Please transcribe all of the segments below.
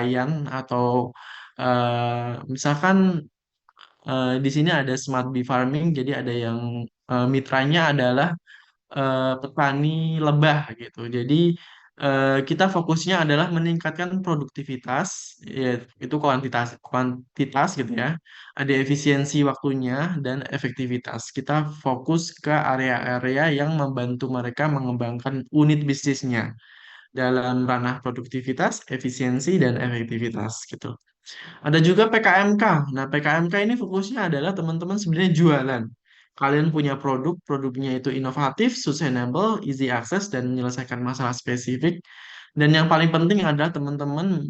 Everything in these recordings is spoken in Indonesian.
nelayan atau misalkan di sini ada smart bee farming, jadi ada yang mitranya adalah petani lebah gitu. Jadi kita fokusnya adalah meningkatkan produktivitas, ya, itu kuantitas gitu ya. Ada efisiensi waktunya dan efektivitas. Kita fokus ke area-area yang membantu mereka mengembangkan unit bisnisnya dalam ranah produktivitas, efisiensi, dan efektivitas gitu. Ada juga PKMK. Nah, PKMK ini fokusnya adalah teman-teman sebenarnya jualan. Kalian punya produk, produknya itu inovatif, sustainable, easy access, dan menyelesaikan masalah spesifik. Dan yang paling penting adalah teman-teman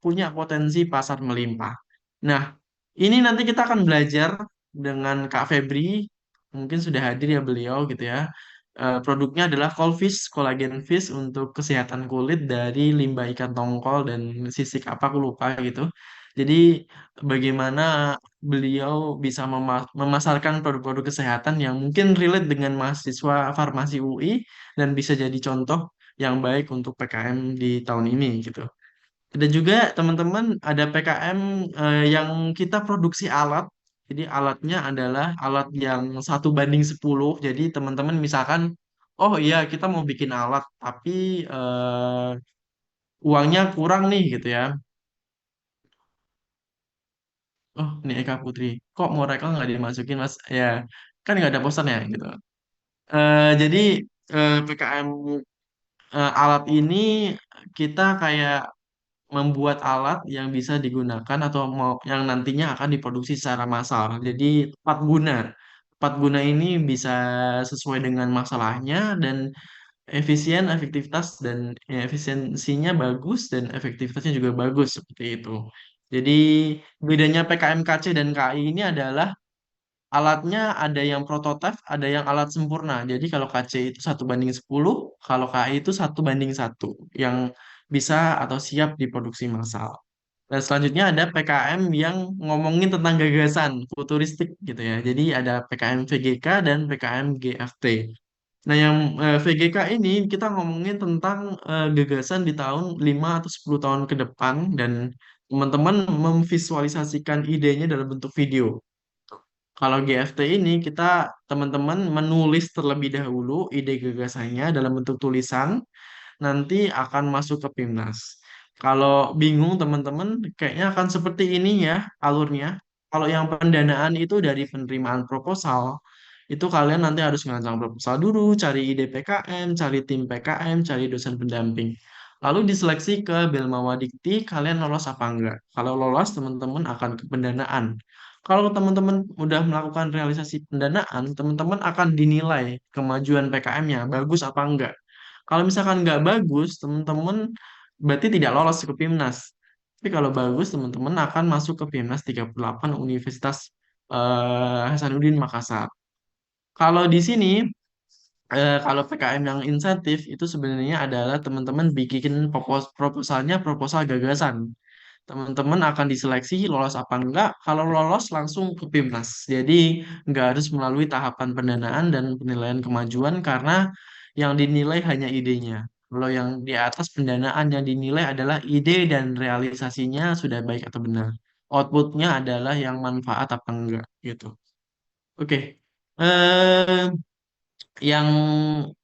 punya potensi pasar melimpah. Nah, ini nanti kita akan belajar dengan Kak Febri, mungkin sudah hadir ya beliau gitu ya. Produknya adalah Colfish, Collagen Fish untuk kesehatan kulit dari limbah ikan tongkol dan sisik apa aku lupa gitu. Jadi bagaimana beliau bisa memasarkan produk-produk kesehatan yang mungkin relate dengan mahasiswa farmasi UI dan bisa jadi contoh yang baik untuk PKM di tahun ini gitu. Ada juga teman-teman ada PKM yang kita produksi alat. Jadi alatnya adalah alat yang 1:10. Jadi teman-teman misalkan, oh iya kita mau bikin alat, tapi uangnya kurang nih gitu ya. Oh ini Eka Putri, kok mau rekal nggak dimasukin mas? Ya kan nggak ada posternya gitu. Jadi PKM alat ini kita kayak membuat alat yang bisa digunakan atau mau yang nantinya akan diproduksi secara massal. Jadi tepat guna. Tepat guna ini bisa sesuai dengan masalahnya dan efektivitas dan ya, efisiensinya bagus dan efektivitasnya juga bagus seperti itu. Jadi bedanya PKMKC dan KI ini adalah alatnya ada yang prototipe, ada yang alat sempurna. Jadi kalau KC itu 1:10, kalau KI itu 1:1 yang bisa atau siap diproduksi massal. Dan selanjutnya ada PKM yang ngomongin tentang gagasan futuristik gitu ya. Jadi ada PKM VGK dan PKM GFT. Nah, yang VGK ini kita ngomongin tentang gagasan di tahun 5 atau 10 tahun ke depan dan teman-teman memvisualisasikan idenya dalam bentuk video. Kalau GFT ini kita teman-teman menulis terlebih dahulu ide gagasannya dalam bentuk tulisan, nanti akan masuk ke PIMNAS. Kalau bingung teman-teman, kayaknya akan seperti ini ya alurnya. Kalau yang pendanaan itu dari penerimaan proposal, itu kalian nanti harus ngerancang proposal dulu, cari ide PKM, cari tim PKM, cari dosen pendamping. Lalu diseleksi ke Belma Wadikti, kalian lolos apa enggak? Kalau lolos, teman-teman akan ke pendanaan. Kalau teman-teman udah melakukan realisasi pendanaan, teman-teman akan dinilai kemajuan PKM-nya, bagus apa enggak. Kalau misalkan nggak bagus, teman-teman berarti tidak lolos ke PIMNAS. Tapi kalau bagus, teman-teman akan masuk ke PIMNAS 38 Universitas Hasanuddin Makassar. Kalau di sini, kalau PKM yang insentif itu sebenarnya adalah teman-teman bikin proposalnya proposal gagasan. Teman-teman akan diseleksi lolos apa enggak. Kalau lolos langsung ke PIMNAS. Jadi nggak harus melalui tahapan pendanaan dan penilaian kemajuan karena yang dinilai hanya idenya. Kalau yang di atas pendanaan yang dinilai adalah ide dan realisasinya sudah baik atau benar. Outputnya adalah yang manfaat apa enggak gitu. Oke. Eh, yang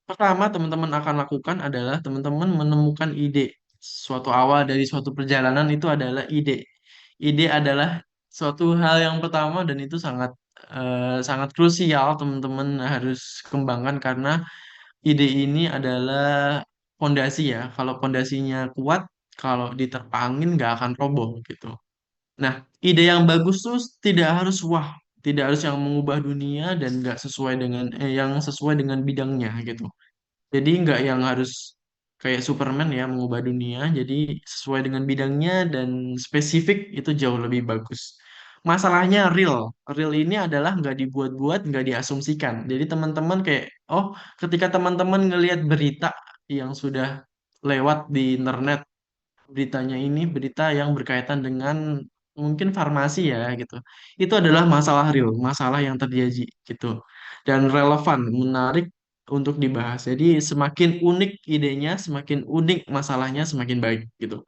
pertama teman-teman akan lakukan adalah teman-teman menemukan ide. Suatu awal dari suatu perjalanan itu adalah ide. Ide adalah suatu hal yang pertama dan itu sangat sangat krusial teman-teman harus kembangkan karena ide ini adalah fondasi ya. Kalau fondasinya kuat, kalau diterpa angin nggak akan roboh gitu. Nah, ide yang bagus tuh tidak harus wah, tidak harus yang mengubah dunia dan nggak sesuai dengan yang sesuai dengan bidangnya gitu. Jadi nggak yang harus kayak Superman ya mengubah dunia. Jadi sesuai dengan bidangnya dan spesifik itu jauh lebih bagus. Masalahnya real. Real ini adalah nggak dibuat-buat, nggak diasumsikan. Jadi teman-teman kayak, oh, ketika teman-teman ngelihat berita yang sudah lewat di internet, beritanya ini berita yang berkaitan dengan mungkin farmasi ya gitu. Itu adalah masalah real, masalah yang terjadi gitu. Dan relevan, menarik untuk dibahas. Jadi semakin unik idenya, semakin unik masalahnya, semakin baik gitu.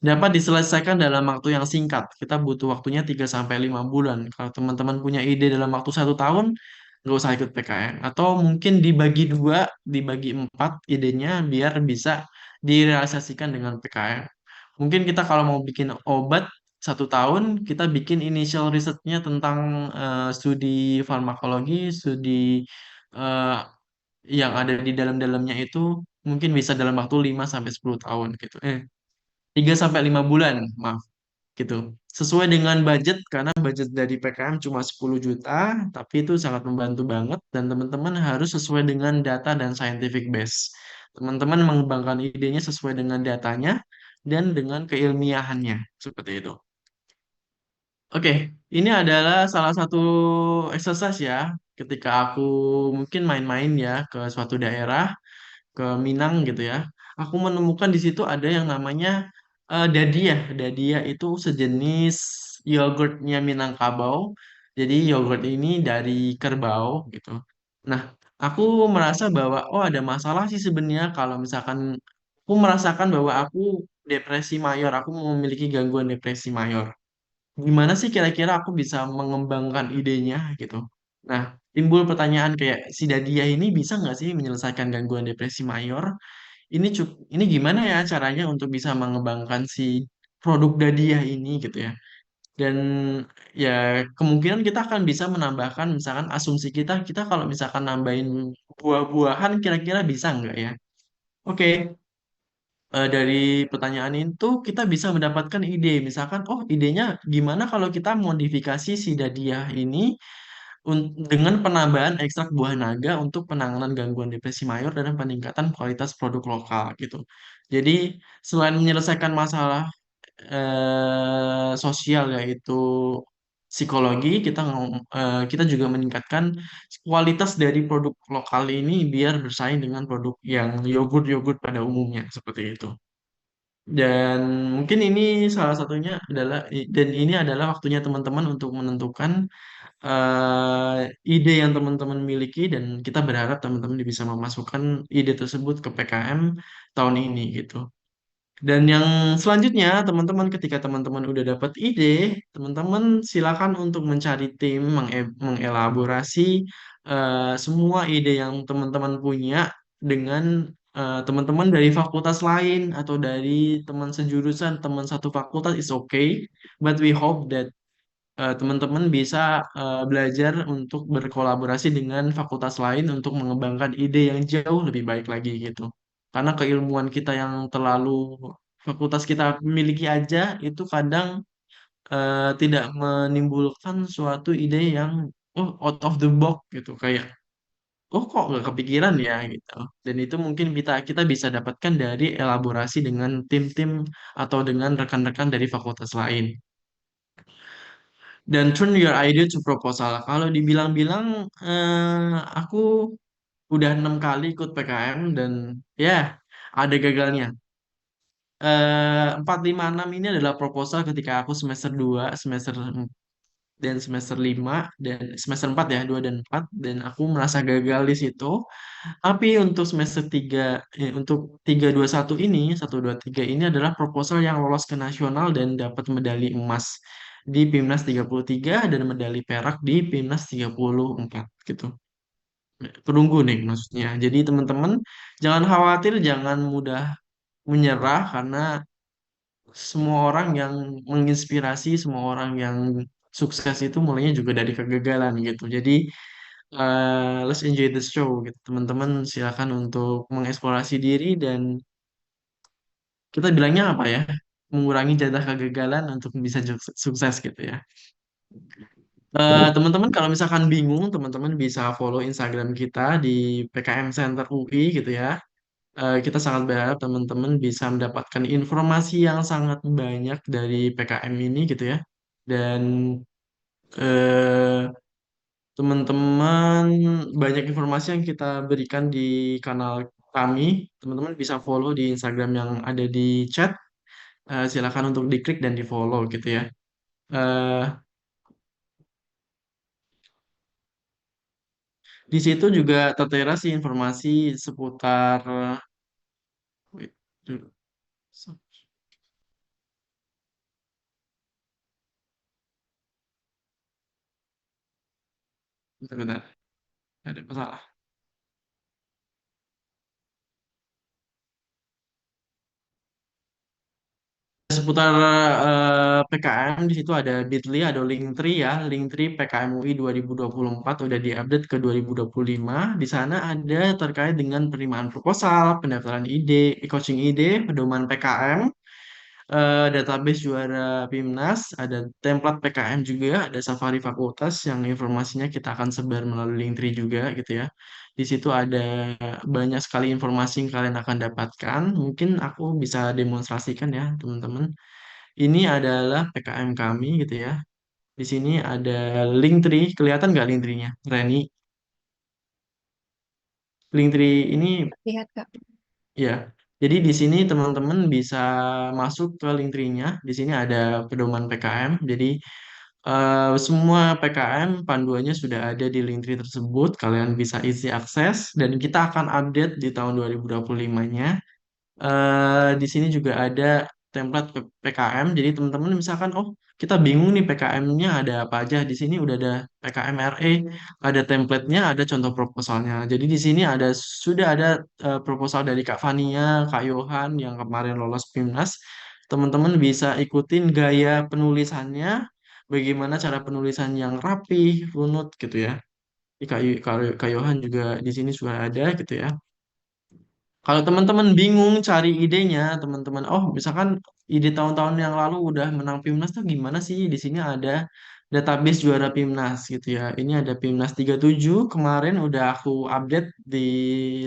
dapat diselesaikan dalam waktu yang singkat. Kita butuh waktunya 3 sampai 5 bulan. Kalau teman-teman punya ide dalam waktu 1 tahun, nggak usah ikut PKN. Atau mungkin dibagi dua, dibagi empat idenya biar bisa direalisasikan dengan PKN. Mungkin kita kalau mau bikin obat 1 tahun, kita bikin initial research-nya tentang studi farmakologi, studi eh, yang ada di dalam-dalamnya itu mungkin bisa dalam waktu 5 sampai 10 tahun gitu. 3 sampai 5 bulan, maaf, gitu. Sesuai dengan budget, karena budget dari PKM cuma 10 juta, tapi itu sangat membantu banget, dan teman-teman harus sesuai dengan data dan scientific base. Teman-teman mengembangkan idenya sesuai dengan datanya dan dengan keilmiahannya, seperti itu. Oke, ini adalah salah satu exercise ya, ketika aku mungkin main-main ya ke suatu daerah, ke Minang gitu ya. Aku menemukan di situ ada yang namanya dadia. Dadia itu sejenis yogurtnya Minangkabau. Jadi yogurt ini dari kerbau gitu. Nah, aku merasa bahwa oh ada masalah sih sebenarnya kalau misalkan aku merasakan bahwa aku depresi mayor, aku memiliki gangguan depresi mayor. Gimana sih kira-kira aku bisa mengembangkan idenya gitu. Nah, timbul pertanyaan kayak si Dadia ini bisa nggak sih menyelesaikan gangguan depresi mayor? Ini gimana ya caranya untuk bisa mengembangkan si produk Dadia ini gitu ya. Dan ya kemungkinan kita akan bisa menambahkan misalkan asumsi kita kalau misalkan nambahin buah-buahan kira-kira bisa nggak ya? Oke, dari pertanyaan itu kita bisa mendapatkan ide. Misalkan, oh idenya gimana kalau kita modifikasi si Dadia ini dengan penambahan ekstrak buah naga untuk penanganan gangguan depresi mayor dan peningkatan kualitas produk lokal gitu. Jadi selain menyelesaikan masalah sosial yaitu psikologi, kita juga meningkatkan kualitas dari produk lokal ini biar bersaing dengan produk yang yogurt-yogurt pada umumnya seperti itu. Dan mungkin ini salah satunya adalah dan ini adalah waktunya teman-teman untuk menentukan ide yang teman-teman miliki dan kita berharap teman-teman bisa memasukkan ide tersebut ke PKM tahun ini gitu. Dan yang selanjutnya, teman-teman ketika teman-teman udah dapat ide, teman-teman silakan untuk mencari tim mengelaborasi semua ide yang teman-teman punya dengan teman-teman dari fakultas lain atau dari teman sejurusan, teman satu fakultas is okay, but we hope that teman-teman bisa belajar untuk berkolaborasi dengan fakultas lain untuk mengembangkan ide yang jauh lebih baik lagi gitu. Karena keilmuan kita yang terlalu fakultas kita miliki aja itu kadang tidak menimbulkan suatu ide yang oh out of the box gitu kayak oh kok nggak kepikiran ya gitu. Dan itu mungkin kita kita bisa dapatkan dari elaborasi dengan tim-tim atau dengan rekan-rekan dari fakultas lain. Dan turn your idea to proposal. Kalau dibilang-bilang, aku udah 6 kali ikut PKM dan ya ada gagalnya. 4, 5, 6 ini adalah proposal ketika aku semester 2, dan semester 5 dan semester 4 ya, 2 dan 4 dan aku merasa gagal di situ. Tapi untuk semester 3, untuk 321 ini, 1, 2, 3 ini adalah proposal yang lolos ke nasional dan dapat medali emas di PIMNAS 33 dan medali perak di PIMNAS 34 gitu. Perunggu nih maksudnya. Jadi teman-teman jangan khawatir, jangan mudah menyerah karena semua orang yang menginspirasi, semua orang yang sukses itu mulainya juga dari kegagalan gitu. Jadi let's enjoy the show gitu. Teman-teman silakan untuk mengeksplorasi diri dan kita bilangnya apa ya? Mengurangi jatah kegagalan untuk bisa sukses gitu ya. Teman-teman kalau misalkan bingung, teman-teman bisa follow Instagram kita di PKM Center UI gitu ya. Kita sangat berharap teman-teman bisa mendapatkan informasi yang sangat banyak dari PKM ini gitu ya. Dan eh, teman-teman banyak informasi yang kita berikan di kanal kami. Teman-teman bisa follow di Instagram yang ada di chat. Silakan untuk diklik dan di follow gitu ya. Eh, di situ juga tertera sih informasi seputar wait, dulu. Benar-benar. Nggak ada masalah. Seputar PKM di situ ada Bitly, ada Linktree ya. Linktree PKM UI 2024 udah diupdate ke 2025. Di sana ada terkait dengan penerimaan proposal, pendaftaran ide, coaching ide, pedoman PKM, database juara PIMNAS, ada template PKM juga, ada Safari Fakultas yang informasinya kita akan sebar melalui Linktree juga gitu ya. Di situ ada banyak sekali informasi yang kalian akan dapatkan. Mungkin aku bisa demonstrasikan ya, teman-teman. Ini adalah PKM kami gitu ya. Di sini ada Linktree, kelihatan nggak Linktree-nya? Reni, Linktree ini Lihat, Kak. ya. Jadi di sini teman-teman bisa masuk ke Linktree-nya. Di sini ada pedoman PKM. Jadi semua PKM panduannya sudah ada di Linktree tersebut. Kalian bisa isi akses dan kita akan update di tahun 2025-nya. Di sini juga ada template PKM. Jadi teman-teman misalkan, oh kita bingung nih PKM-nya ada apa aja. Di sini udah ada PKM RE, ada template-nya, ada contoh proposalnya. Jadi di sini sudah ada proposal dari Kak Fania, Kak Yohan yang kemarin lolos PIMNAS. Teman-teman bisa ikutin gaya penulisannya, bagaimana cara penulisan yang rapi, runut gitu ya. Di Kak Yohan juga di sini sudah ada gitu ya. Kalau teman-teman bingung cari idenya, teman-teman, oh misalkan ide tahun-tahun yang lalu udah menang PIMNAS tuh gimana sih? Di sini ada database juara PIMNAS gitu ya. Ini ada PIMNAS 37 kemarin udah aku update di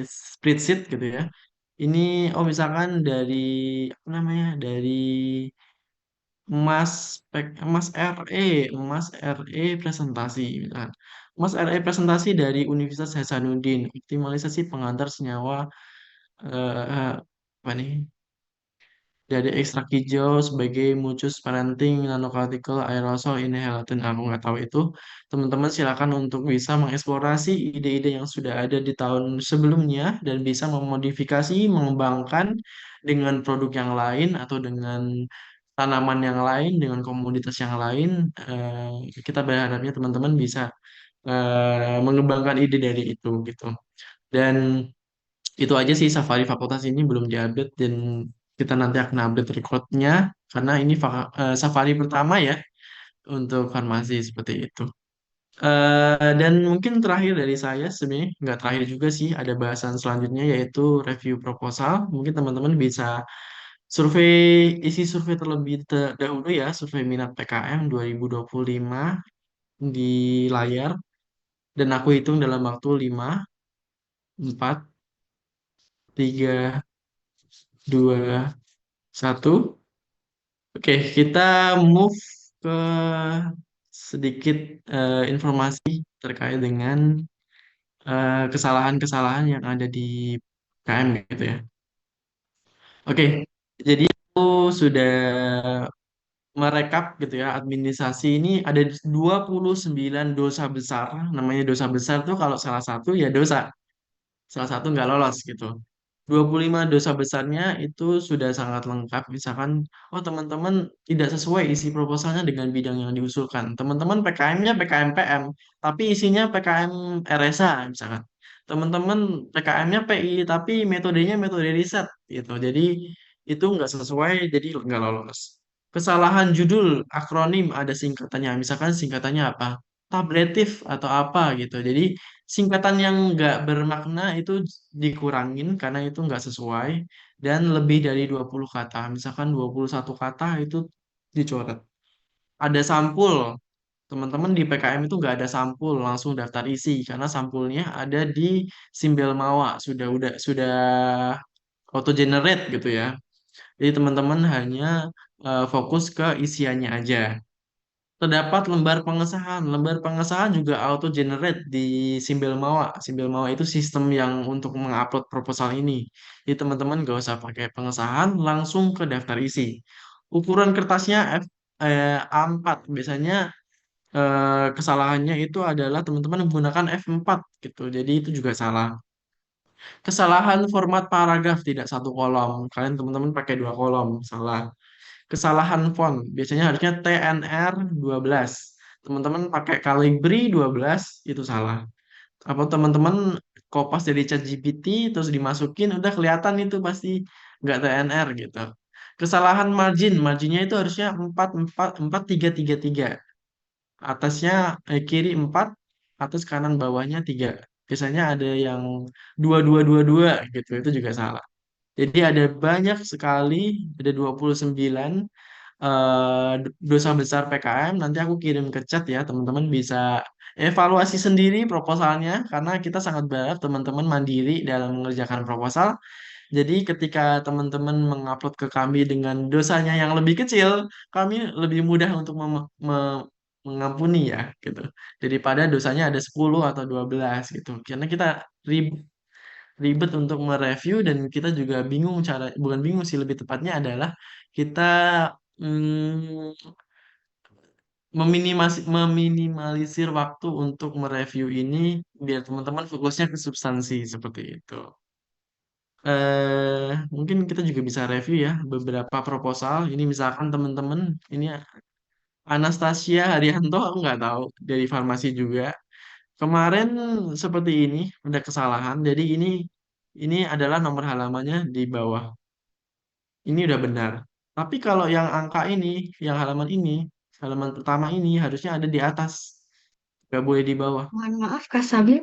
spreadsheet gitu ya. Ini oh misalkan dari apa namanya? Dari Mas RE, Mas RE presentasi misalkan. Mas RE presentasi dari Universitas Hasanuddin, optimalisasi pengantar senyawa apa nih dari ekstrak hijau sebagai mucus parenting nanopartikel aerosol inhalatin aku nggak tahu itu teman-teman silakan untuk bisa mengeksplorasi ide-ide yang sudah ada di tahun sebelumnya dan bisa memodifikasi mengembangkan dengan produk yang lain atau dengan tanaman yang lain dengan komoditas yang lain kita berharapnya teman-teman bisa mengembangkan ide dari itu gitu dan itu aja sih Safari Fakultas ini belum diupdate dan kita nanti akan update recordnya karena ini Safari pertama ya untuk farmasi seperti itu. Dan mungkin terakhir dari saya sebenarnya nggak terakhir juga sih ada bahasan selanjutnya yaitu review proposal. Mungkin teman-teman bisa survei isi survei terlebih dahulu ya survei minat PKM 2025 di layar dan aku hitung dalam waktu 5, 4, 3, 2, 1. Oke, kita move ke sedikit informasi terkait dengan kesalahan-kesalahan yang ada di KM gitu ya. Oke, jadi aku sudah merekap gitu ya, administrasi ini ada 29 dosa besar. Namanya dosa besar tuh kalau salah satu ya dosa. Salah satu nggak lolos gitu. 25 dosa besarnya itu sudah sangat lengkap. Misalkan, oh teman-teman tidak sesuai isi proposalnya dengan bidang yang diusulkan. Teman-teman PKM-nya PKM PM, tapi isinya PKM RSA misalkan. Teman-teman PKM-nya PI, tapi metodenya metode riset gitu. Jadi itu nggak sesuai, jadi nggak lolos. Kesalahan judul akronim ada singkatannya. Misalkan singkatannya apa? Tabletif atau apa gitu. Jadi singkatan yang nggak bermakna itu dikurangin karena itu nggak sesuai dan lebih dari 20 kata. Misalkan 21 kata itu dicoret. Ada sampul. Teman-teman di PKM itu nggak ada sampul, langsung daftar isi karena sampulnya ada di Simbel Mawa, sudah auto generate gitu ya. Jadi teman-teman hanya fokus ke isiannya aja. Terdapat lembar pengesahan. Lembar pengesahan juga auto generate di Simbel Mawa. Simbel Mawa itu sistem yang untuk mengupload proposal ini. Jadi teman-teman gak usah pakai pengesahan, langsung ke daftar isi. Ukuran kertasnya A4. Biasanya kesalahannya itu adalah teman-teman menggunakan F4 gitu. Jadi itu juga salah. Kesalahan format paragraf tidak satu kolom. Kalian teman-teman pakai dua kolom, salah. Kesalahan font. Biasanya harusnya TNR 12. teman-teman pakai Calibri 12 itu salah. Apa teman-teman kopas dari ChatGPT terus dimasukin udah kelihatan itu pasti nggak TNR gitu. Kesalahan marginnya itu harusnya 4 4 4 3 3 3. Atasnya kiri 4, atas kanan bawahnya 3. Biasanya ada yang 2 2 2 2 gitu, itu juga salah. Jadi ada banyak sekali, ada 29 dosa besar PKM. Nanti aku kirim ke chat ya, teman-teman bisa evaluasi sendiri proposalnya karena kita sangat berharap teman-teman mandiri dalam mengerjakan proposal. Jadi ketika teman-teman mengupload ke kami dengan dosanya yang lebih kecil, kami lebih mudah untuk mengampuni ya gitu. Daripada dosanya ada 10 atau 12 gitu. Karena kita ribet untuk mereview dan kita juga bingung cara, bukan bingung sih, lebih tepatnya adalah kita mm, meminimalisir waktu untuk mereview ini biar teman-teman fokusnya ke substansi seperti itu. Mungkin kita juga bisa review ya beberapa proposal. Ini misalkan teman-teman, ini Anastasia Haryanto, aku nggak tahu dari farmasi juga. Kemarin seperti ini ada kesalahan. Jadi ini adalah nomor halamannya di bawah. Ini udah benar. Tapi kalau yang angka ini, yang halaman pertama ini harusnya ada di atas, nggak boleh di bawah. Mohon maaf, Kak Sabil,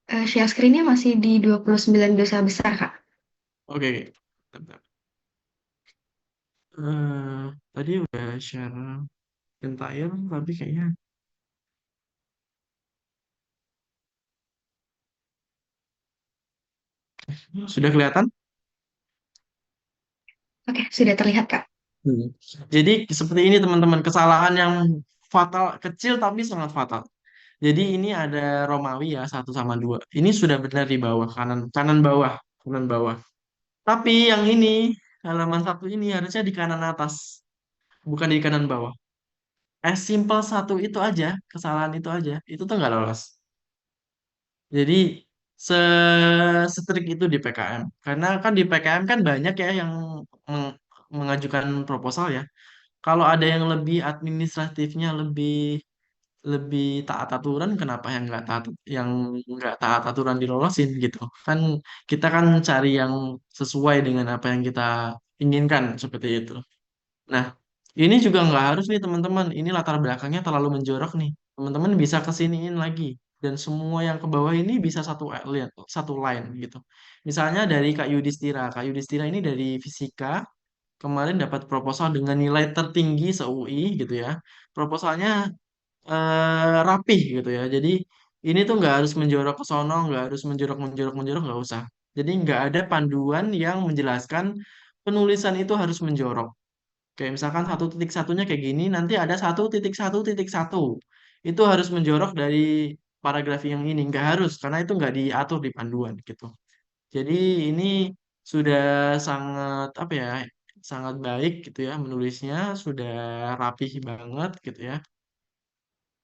share screen-nya masih di 29 dosa besar, Kak. Oke, bentar. Tadi udah share entire, tapi kayaknya sudah kelihatan. Oke, sudah terlihat, Kak. Hmm. Jadi seperti ini teman-teman, kesalahan yang fatal kecil tapi sangat fatal. Jadi ini ada Romawi ya 1 sama 2. Ini sudah benar di bawah kanan kanan bawah. Tapi yang ini halaman 1 ini harusnya di kanan atas, bukan di kanan bawah. Simple satu itu aja, kesalahan itu aja, itu tuh nggak lolos. Jadi se setrik itu di PKM. Karena kan di PKM kan banyak ya yang meng- mengajukan proposal ya. Kalau ada yang lebih administratifnya lebih lebih taat aturan, kenapa yang nggak taat aturan dilolosin gitu? Kan kita kan cari yang sesuai dengan apa yang kita inginkan seperti itu. Nah, ini juga nggak harus nih teman-teman. Ini latar belakangnya terlalu menjorok nih. Teman-teman bisa kesiniin lagi. Dan semua yang ke bawah ini bisa satu line gitu. Misalnya dari Kak Yudhistira. Kak Yudhistira ini dari fisika. Kemarin dapat proposal dengan nilai tertinggi se-UI gitu ya. Proposalnya rapih gitu ya. Jadi ini tuh nggak harus menjorok ke sono, nggak harus menjorok, nggak usah. Jadi nggak ada panduan yang menjelaskan penulisan itu harus menjorok. Kayak misalkan 1.1-nya kayak gini, nanti ada 1.1.1. Itu harus menjorok dari paragraf yang ini. Nggak harus, karena itu nggak diatur di panduan gitu. Jadi ini sudah sangat, apa ya, sangat baik gitu ya menulisnya, sudah rapih banget gitu ya.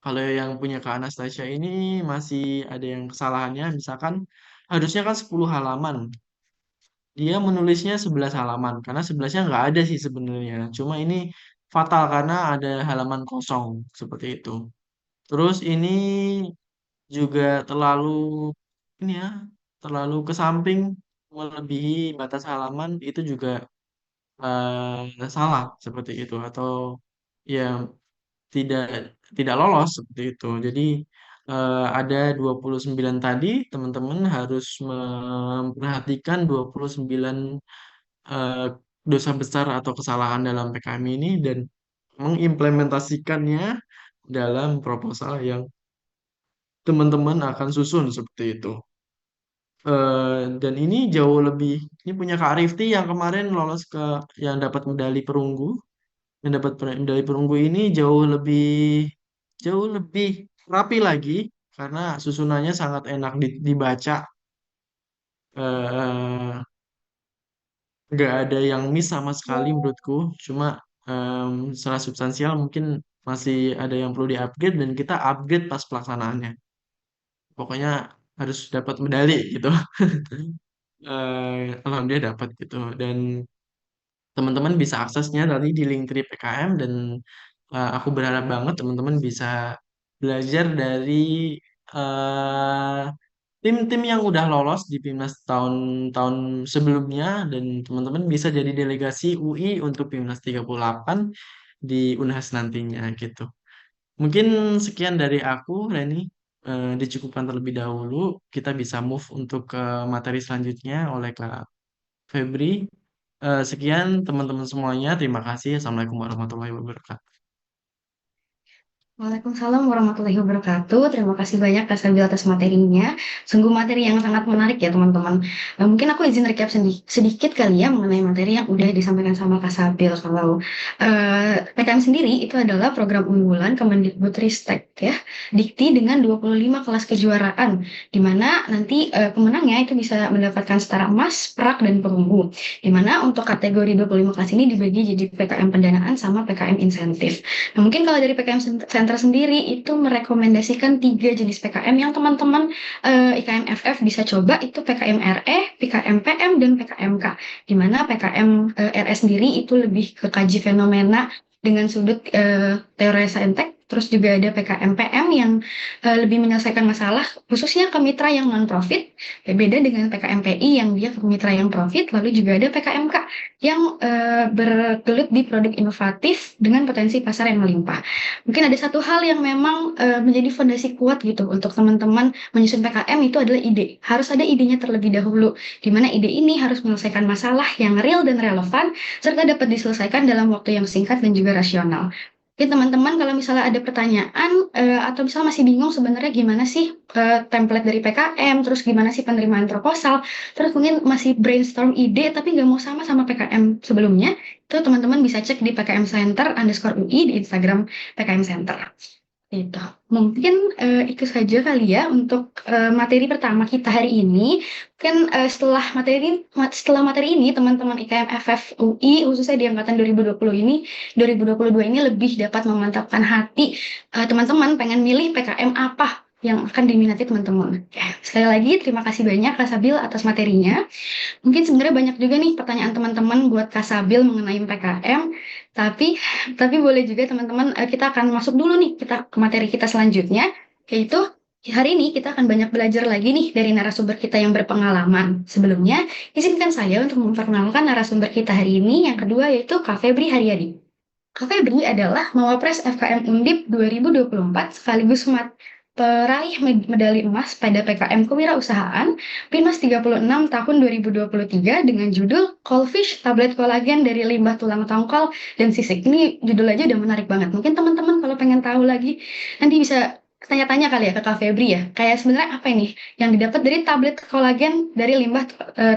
Kalau yang punya Kak Anastasia ini masih ada yang kesalahannya, misalkan harusnya kan 10 halaman. Dia menulisnya 11 halaman, karena 11-nya nggak ada sih sebenarnya. Cuma ini fatal karena ada halaman kosong, seperti itu. Terus ini juga terlalu, ini ya, terlalu ke samping, melebihi batas halaman, itu juga salah, seperti itu. Atau ya tidak tidak lolos seperti itu. Jadi ada 29 tadi, teman-teman harus memperhatikan 29 eh, dosa besar atau kesalahan dalam PKM ini dan mengimplementasikannya dalam proposal yang teman-teman akan susun seperti itu. Dan ini jauh lebih, ini punya Kak Rifti yang kemarin lolos ke, yang dapat medali perunggu, yang dapat medali perunggu ini jauh lebih rapi lagi karena susunannya sangat enak dibaca. Eh, nggak ada yang miss sama sekali menurutku. Cuma secara substansial mungkin masih ada yang perlu di-upgrade dan kita upgrade pas pelaksanaannya. Pokoknya harus dapat medali gitu. Alhamdulillah dapat gitu. Dan teman-teman bisa aksesnya tadi di link 3 PKM dan aku berharap banget teman-teman bisa belajar dari eh, tim-tim yang udah lolos di PIMNAS tahun-tahun sebelumnya dan teman-teman bisa jadi delegasi UI untuk PIMNAS 38 di Unhas nantinya gitu. Mungkin sekian dari aku, Reni. Dicukupkan terlebih dahulu. Kita bisa move untuk ke materi selanjutnya oleh Kak Febri. Sekian teman-teman semuanya. Terima kasih. Assalamualaikum warahmatullahi wabarakatuh. Waalaikumsalam warahmatullahi wabarakatuh. Terima kasih banyak Kak Sabil atas materinya. Sungguh materi yang sangat menarik ya teman-teman. Mungkin aku izin recap sedikit kali ya mengenai materi yang udah disampaikan sama Kak Sabil. Kalau PKM sendiri itu adalah program unggulan Kemendikbudristek ya, Dikti dengan 25 kelas kejuaraan, di mana nanti pemenangnya itu bisa mendapatkan setara emas, perak, dan perunggu. Di mana untuk kategori 25 kelas ini dibagi jadi PKM pendanaan sama PKM insentif. Nah, mungkin kalau dari PKM Center sendiri itu merekomendasikan 3 jenis PKM yang teman-teman IKM FF bisa coba itu PKM RE, PKM PM, dan PKMK. Di mana PKM RE sendiri itu lebih ke kaji fenomena dengan sudut teori saintek. Terus juga ada PKM PM yang lebih menyelesaikan masalah khususnya ke mitra yang non-profit. Beda dengan PKM PI yang dia ke mitra yang profit. Lalu juga ada PKMK yang bergelut di produk inovatif dengan potensi pasar yang melimpah. Mungkin ada satu hal yang memang menjadi fondasi kuat gitu untuk teman-teman menyusun PKM itu adalah ide. Harus ada idenya terlebih dahulu, di mana ide ini harus menyelesaikan masalah yang real dan relevan, serta dapat diselesaikan dalam waktu yang singkat dan juga rasional. Oke teman-teman, kalau misalnya ada pertanyaan atau misalnya masih bingung sebenarnya gimana sih template dari PKM, terus gimana sih penerimaan proposal, terus mungkin masih brainstorm ide tapi nggak mau sama PKM sebelumnya, itu teman-teman bisa cek di PKM Center underscore UI di Instagram PKM Center. Itu mungkin itu saja kali ya untuk materi pertama kita hari ini. Mungkin setelah materi ini teman-teman IKM FF UI khususnya di angkatan 2020 ini 2022 ini lebih dapat memantapkan hati teman-teman pengen milih PKM apa yang akan diminati teman-teman. Ya, sekali lagi terima kasih banyak Kak Sabil atas materinya. Mungkin sebenarnya banyak juga nih pertanyaan teman-teman buat Kak Sabil mengenai PKM, tapi tapi boleh juga teman-teman kita akan masuk dulu nih kita ke materi kita selanjutnya, yaitu hari ini kita akan banyak belajar lagi nih dari narasumber kita yang berpengalaman. Sebelumnya, izinkan saya untuk memperkenalkan narasumber kita hari ini yang kedua yaitu Kak Febri Haryadi. Kak Febri adalah Mawapres FKM Undip 2024 sekaligus peraih medali emas pada PKM Kewirausahaan PIMNAS 36 tahun 2023 dengan judul Coldfish Tablet Kolagen dari Limbah Tulang Tongkol dan Sisik. Ini judul aja udah menarik banget. Mungkin teman-teman kalau pengen tahu lagi nanti bisa tanya-tanya kali ya ke Kak Febri ya. Kayak sebenarnya apa ini yang didapat dari tablet kolagen dari limbah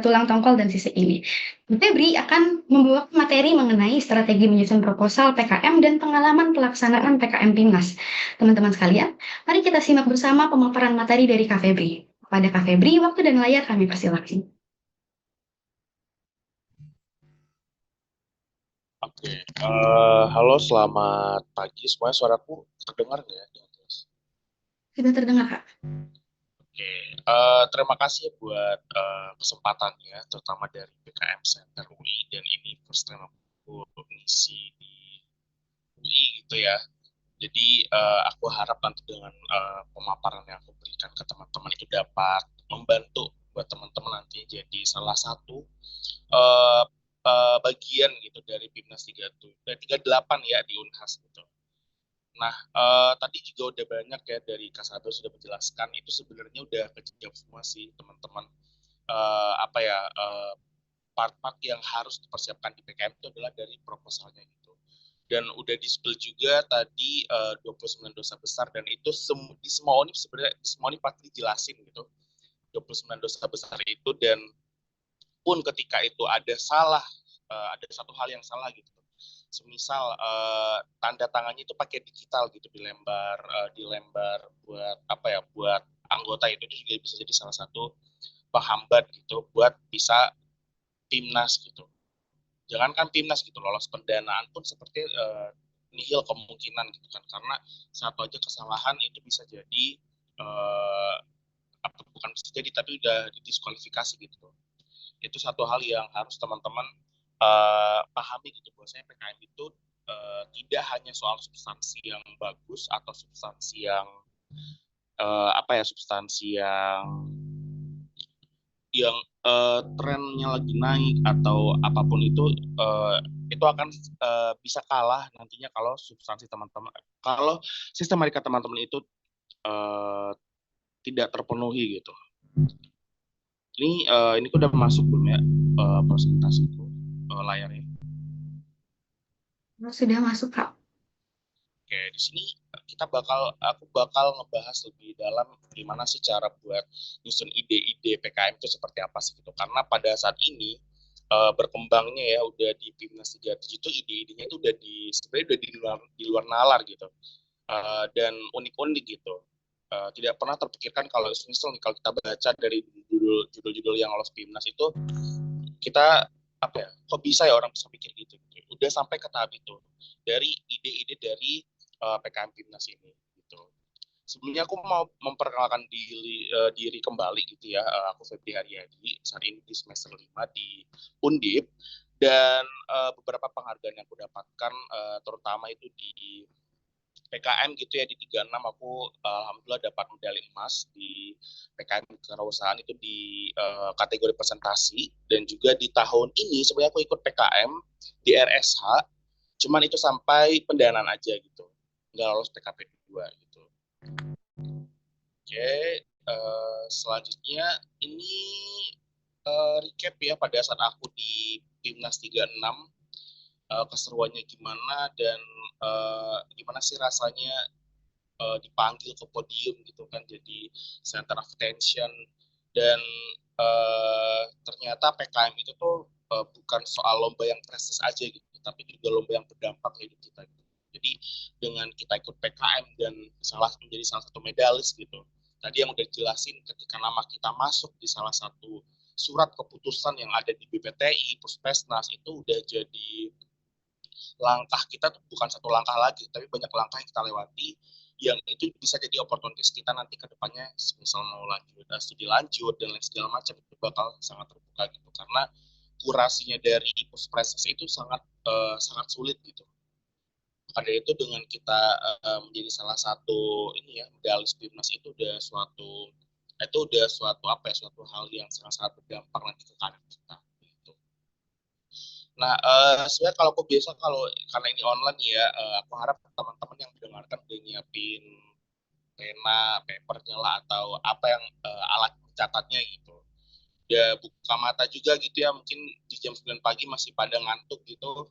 tulang tongkol dan sisik ini. Febri akan membawa materi mengenai strategi menyusun proposal PKM dan pengalaman pelaksanaan PKM PIMNAS. Teman-teman sekalian, mari kita simak bersama pemaparan materi dari Kak Febri. Kepada Kak Febri, waktu dan layar kami persilakan. Oke, halo selamat pagi semuanya. Suaraku terdengar nggak ya? Sudah terdengar, Kak? Oke, terima kasih buat kesempatannya, terutama dari BKM Center UI, dan ini first time aku ngisi di UI gitu ya. Jadi aku harap nanti dengan pemaparan yang aku berikan ke teman-teman itu dapat membantu buat teman-teman nanti jadi salah satu uh, bagian gitu dari PIMNAS 38 ya di Unhas gitu. Nah, tadi juga udah banyak ya dari Kak Sabel sudah menjelaskan itu sebenarnya udah kejawab semua sih teman-teman. Apa ya part-part yang harus dipersiapkan di PKM itu adalah dari proposalnya gitu. Dan udah di-spill juga tadi 29 dosa besar dan itu di semua univ sebenarnya di semua univ pasti dijelasin gitu. 29 dosa besar itu dan pun ketika itu ada salah ada satu hal yang salah gitu semisal tanda tangannya itu pakai digital gitu di lembar buat apa ya buat anggota itu juga bisa jadi salah satu penghambat gitu buat bisa timnas gitu jangankan timnas gitu lolos pendanaan pun seperti nihil kemungkinan gitu kan karena satu aja kesalahan itu bisa jadi uh, bukan bisa jadi tapi udah didiskualifikasi gitu itu satu hal yang harus teman-teman pahami gitu bahwasanya PKM itu tidak hanya soal substansi yang bagus atau substansi yang substansi yang trennya lagi naik atau apapun itu akan bisa kalah nantinya kalau substansi teman-teman, kalau sistematika teman-teman itu uh, tidak terpenuhi gitu. Ini udah masuk belum ya presentasiku layarnya? Sudah masuk, Kak. Oke, di sini aku bakal ngebahas lebih dalam gimana sih cara buat nyusun ide-ide PKM itu seperti apa sih gitu. Karena pada saat ini berkembangnya ya udah di Pimnas 37 itu ide-idenya itu sebenarnya udah di luar nalar gitu. Dan unik-unik gitu. Tidak pernah terpikirkan kalau misal kalau kita baca dari judul-judul yang lolos Pimnas itu, kita kok bisa ya orang bisa pikir gitu. Udah sampai ke tahap itu dari ide-ide dari PKM Pimnas ini gitu. Sebelumnya aku mau memperkenalkan diri kembali gitu ya. Aku Febri Haryadi, saat ini di semester 5 di Undip, dan beberapa penghargaan yang aku dapatkan terutama itu di PKM gitu ya, di 36 aku alhamdulillah dapat medali emas di PKM kewirausahaan itu di kategori presentasi, dan juga di tahun ini sebenarnya aku ikut PKM di RSH, cuman itu sampai pendanaan aja gitu, nggak lolos PKP 2 gitu. Oke, selanjutnya ini recap ya pada saat aku di Timnas 36, keseruannya gimana, dan gimana sih rasanya dipanggil ke podium gitu kan, jadi center of attention. Dan ternyata PKM itu tuh bukan soal lomba yang prestasi aja gitu, tapi juga lomba yang berdampak ke hidup kita gitu. Jadi dengan kita ikut PKM dan menjadi salah satu medalis gitu, tadi yang udah dijelasin, ketika nama kita masuk di salah satu surat keputusan yang ada di BPTI, Puspesnas, itu udah jadi langkah kita tuh bukan satu langkah lagi, tapi banyak langkah yang kita lewati, yang itu bisa jadi opportunities kita nanti ke depannya, misal mau lanjut studi lanjut dan lain segala macam, itu bakal sangat terbuka gitu, karena kurasinya dari Pusprestas itu sangat sulit gitu. Pada itu dengan kita menjadi salah satu ini ya medalis Bimnas, suatu hal yang sangat berdampak nanti ke karir kita gitu. Nah, sebenarnya kalau aku biasa, karena ini online ya, aku harap teman-teman yang mendengarkan udah nyiapin pena, papernya lah, atau apa yang alat mencatatnya gitu. Ya buka mata juga gitu ya, mungkin di jam 9 pagi masih pada ngantuk gitu.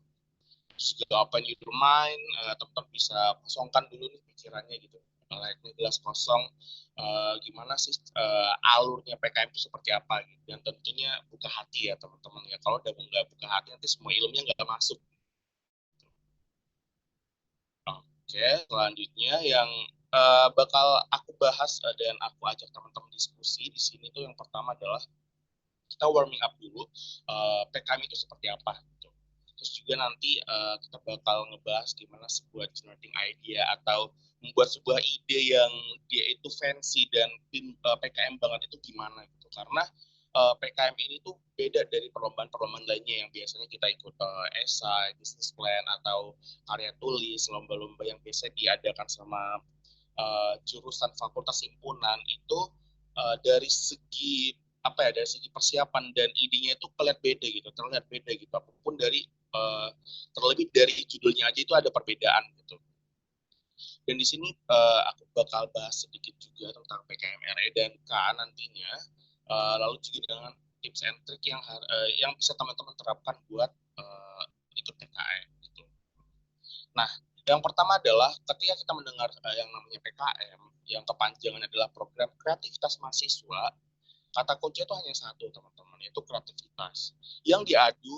Terus juga open your mind, teman-teman bisa kosongkan dulu nih pikirannya gitu. Layaknya gelas kosong, gimana sih alurnya PKM itu seperti apa gitu. Dan tentunya buka hati ya teman-teman ya. Kalau udah nggak buka hati, nanti semua ilmunya nggak masuk. Oke, selanjutnya yang bakal aku bahas dan aku ajak teman-teman diskusi di sini tuh, yang pertama adalah kita warming up dulu PKM itu seperti apa gitu. Terus juga nanti kita bakal ngebahas gimana sebuah generating idea atau membuat sebuah ide yang dia itu fancy dan PKM banget itu gimana gitu. Karena PKM ini tuh beda dari perlombaan-perlombaan lainnya yang biasanya kita ikut esai, business plan, atau karya tulis, lomba-lomba yang biasa diadakan sama jurusan fakultas himpunan itu, dari segi dari segi persiapan dan idenya itu terlihat beda gitu, apapun terlebih dari judulnya aja itu ada perbedaan gitu. Dan di sini aku bakal bahas sedikit juga tentang PKM RE dan K nantinya, lalu juga dengan tips and trick yang bisa teman-teman terapkan buat ikut PKM gitu. Nah, yang pertama adalah ketika kita mendengar yang namanya PKM, yang kepanjangan adalah program kreativitas mahasiswa, kata kunci itu hanya satu teman-teman, yaitu kreativitas. Yang diadu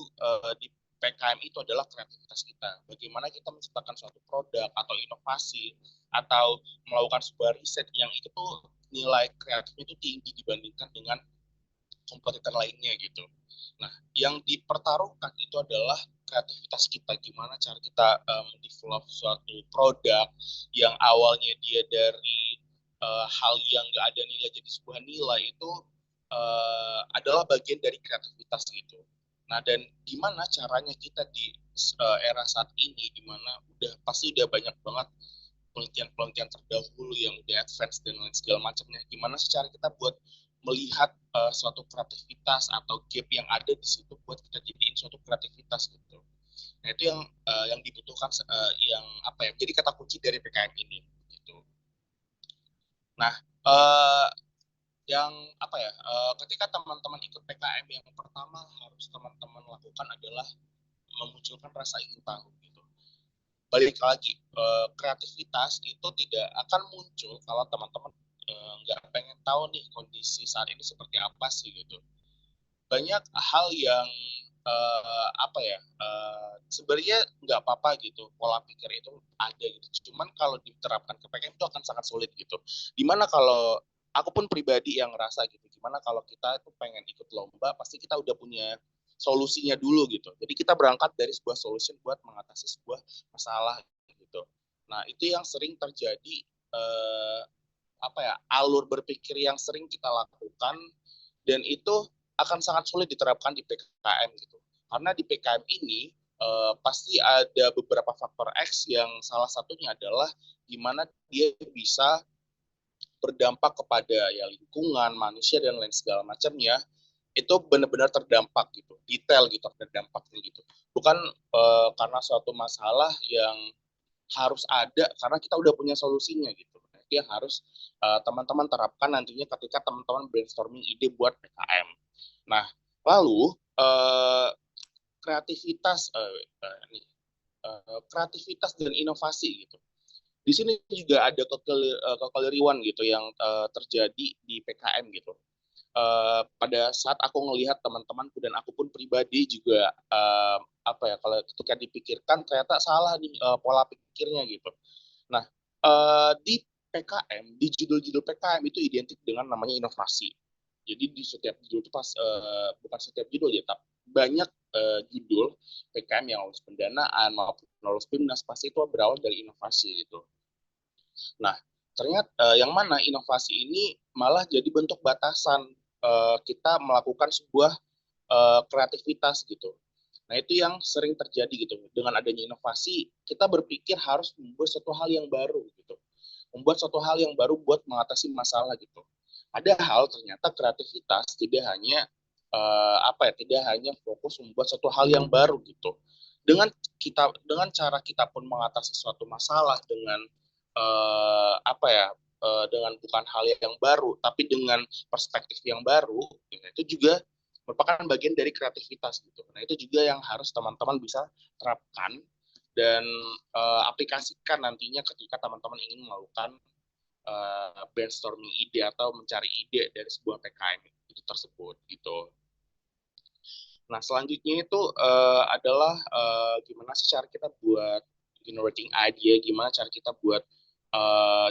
di PKM itu adalah kreativitas kita. Bagaimana kita menciptakan suatu produk atau inovasi, atau melakukan sebuah riset yang itu tuh nilai kreatifnya itu tinggi dibandingkan dengan kompetitor lainnya gitu. Nah, yang dipertaruhkan itu adalah kreativitas kita, gimana cara kita mendevelop suatu produk yang awalnya dia dari hal yang nggak ada nilai jadi sebuah nilai, itu adalah bagian dari kreativitas gitu. Nah, dan gimana caranya kita di era saat ini di mana pasti udah banyak banget penelitian-penelitian terdahulu yang udah advance dan lain segala macamnya. Gimana sih cara kita buat melihat suatu kreativitas atau gap yang ada di situ buat kita jadiin suatu kreativitas gitu. Nah itu yang dibutuhkan yang apa ya? Jadi kata kunci dari PKM ini gitu. Nah uh, yang apa ya? Ketika teman-teman ikut PKM yang pertama harus teman-teman lakukan adalah memunculkan rasa ingin tahu gitu. Balik lagi, kreativitas itu tidak akan muncul kalau teman-teman nggak pengen tahu nih kondisi saat ini seperti apa sih gitu. Banyak hal yang apa ya, sebenarnya nggak apa-apa gitu, pola pikir itu ada gitu. Cuman kalau diterapkan ke PKM itu akan sangat sulit gitu. Dimana kalau aku pun pribadi yang ngerasa gitu, gimana kalau kita itu pengen ikut lomba, pasti kita udah punya solusinya dulu gitu. Jadi kita berangkat dari sebuah solution buat mengatasi sebuah masalah gitu. Nah itu yang sering terjadi, apa ya, alur berpikir yang sering kita lakukan dan itu akan sangat sulit diterapkan di PKM gitu. Karena di PKM ini pasti ada beberapa faktor X yang salah satunya adalah gimana dia bisa berdampak kepada ya lingkungan, manusia dan lain segala macamnya itu benar-benar terdampak gitu, detail gitu terdampaknya gitu. Bukan karena suatu masalah yang harus ada karena kita udah punya solusinya gitu. Itu yang harus teman-teman terapkan nantinya ketika teman-teman brainstorming ide buat PKM. Nah, lalu kreativitas kreativitas dan inovasi gitu. Di sini juga ada kekeliruan gitu yang terjadi di PKM gitu. Pada saat aku ngelihat teman-temanku dan aku pun pribadi juga apa ya kalau ketika dipikirkan ternyata salah nih pola pikirnya gitu. Nah, di PKM, di judul-judul PKM itu identik dengan namanya inovasi. Jadi di setiap judul itu bukan setiap judul ya, tapi banyak judul PKM yang lolos pendanaan maupun lolos PIMNAS pasti itu berawal dari inovasi gitu. Nah, ternyata yang mana inovasi ini malah jadi bentuk batasan kita melakukan sebuah kreativitas gitu. Nah, itu yang sering terjadi gitu. Dengan adanya inovasi, kita berpikir harus membuat suatu hal yang baru gitu. Membuat suatu hal yang baru buat mengatasi masalah gitu. Padahal ternyata kreativitas tidak hanya apa ya, tidak hanya fokus membuat suatu hal yang baru gitu. Dengan cara kita pun mengatasi suatu masalah dengan apa ya, dengan bukan hal yang baru, tapi dengan perspektif yang baru, ya, itu juga merupakan bagian dari kreativitas gitu. Nah itu juga yang harus teman-teman bisa terapkan dan aplikasikan nantinya ketika teman-teman ingin melakukan brainstorming ide atau mencari ide dari sebuah PKM itu tersebut gitu. Nah selanjutnya itu adalah gimana sih cara kita buat generating idea, gimana cara kita buat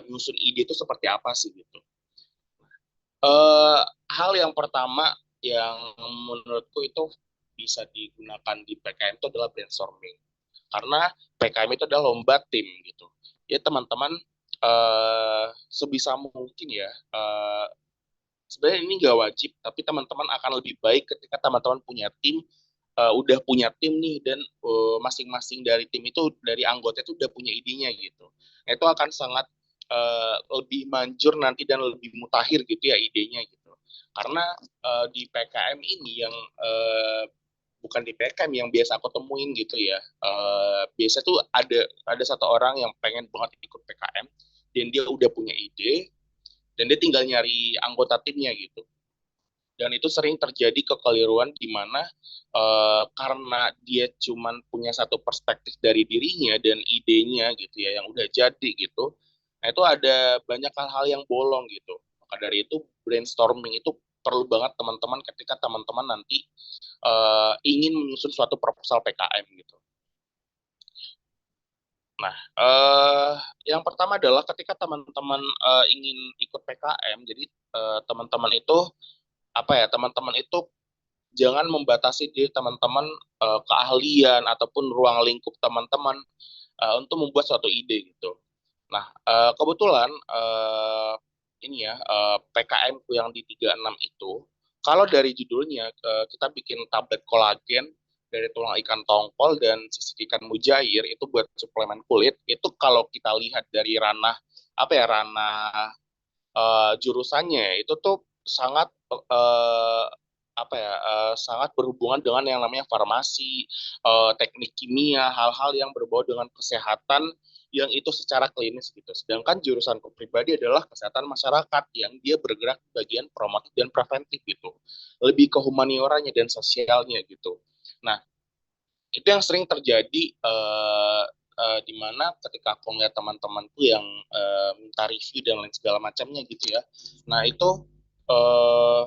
nyusun ide itu seperti apa sih gitu. Hal yang pertama yang menurutku itu bisa digunakan di PKM itu adalah brainstorming. Karena PKM itu adalah lomba tim gitu. Ya teman-teman sebisa mungkin ya sebenarnya ini nggak wajib, tapi teman-teman akan lebih baik ketika teman-teman punya tim, udah punya tim nih dan masing-masing dari tim itu dari anggota itu udah punya idenya gitu. Nah, itu akan sangat lebih manjur nanti dan lebih mutakhir gitu ya idenya gitu. Karena di PKM ini yang bukan di PKM yang biasa aku temuin gitu ya. Biasa tuh ada satu orang yang pengen banget ikut PKM dan dia udah punya ide dan dia tinggal nyari anggota timnya gitu. Dan itu sering terjadi kekeliruan di mana karena dia cuman punya satu perspektif dari dirinya dan idenya gitu ya yang udah jadi gitu. Nah, itu ada banyak hal-hal yang bolong gitu. Maka dari itu brainstorming itu perlu banget teman-teman ketika teman-teman nanti ingin menyusun suatu proposal PKM gitu. Nah, yang pertama adalah ketika teman-teman ingin ikut PKM, jadi teman-teman itu apa ya? Teman-teman itu jangan membatasi diri teman-teman keahlian ataupun ruang lingkup teman-teman untuk membuat suatu ide gitu. Nah, kebetulan ini ya PKM yang di 36 itu, kalau dari judulnya kita bikin tablet kolagen dari tulang ikan tongkol dan sisik ikan mujair itu buat suplemen kulit itu kalau kita lihat dari ranah apa ya ranah jurusannya itu tuh sangat apa ya sangat berhubungan dengan yang namanya farmasi, teknik kimia, hal-hal yang berbau dengan kesehatan yang itu secara klinis gitu. Sedangkan jurusanku pribadi adalah kesehatan masyarakat yang dia bergerak di bagian promotif dan preventif gitu. Lebih ke humanioranya dan sosialnya gitu. Nah, itu yang sering terjadi di mana ketika aku ngeliat teman-temanku yang minta review dan lain segala macamnya gitu ya. Nah, itu uh,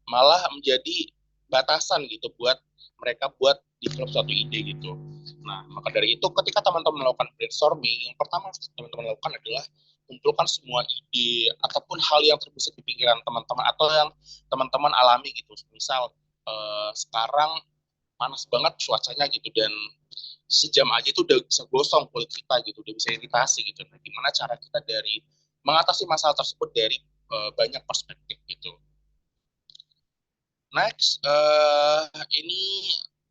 malah menjadi batasan gitu buat mereka buat develop suatu ide gitu. Nah, maka dari itu ketika teman-teman melakukan brainstorming, yang pertama yang teman-teman lakukan adalah kumpulkan semua ide ataupun hal yang terbesit di pikiran teman-teman atau yang teman-teman alami gitu. Misal sekarang panas banget cuacanya gitu dan sejam aja itu udah bisa gosong kulit kita gitu, udah bisa iritasi gitu. Nah, gimana cara kita dari mengatasi masalah tersebut dari banyak perspektif gitu. Next, ini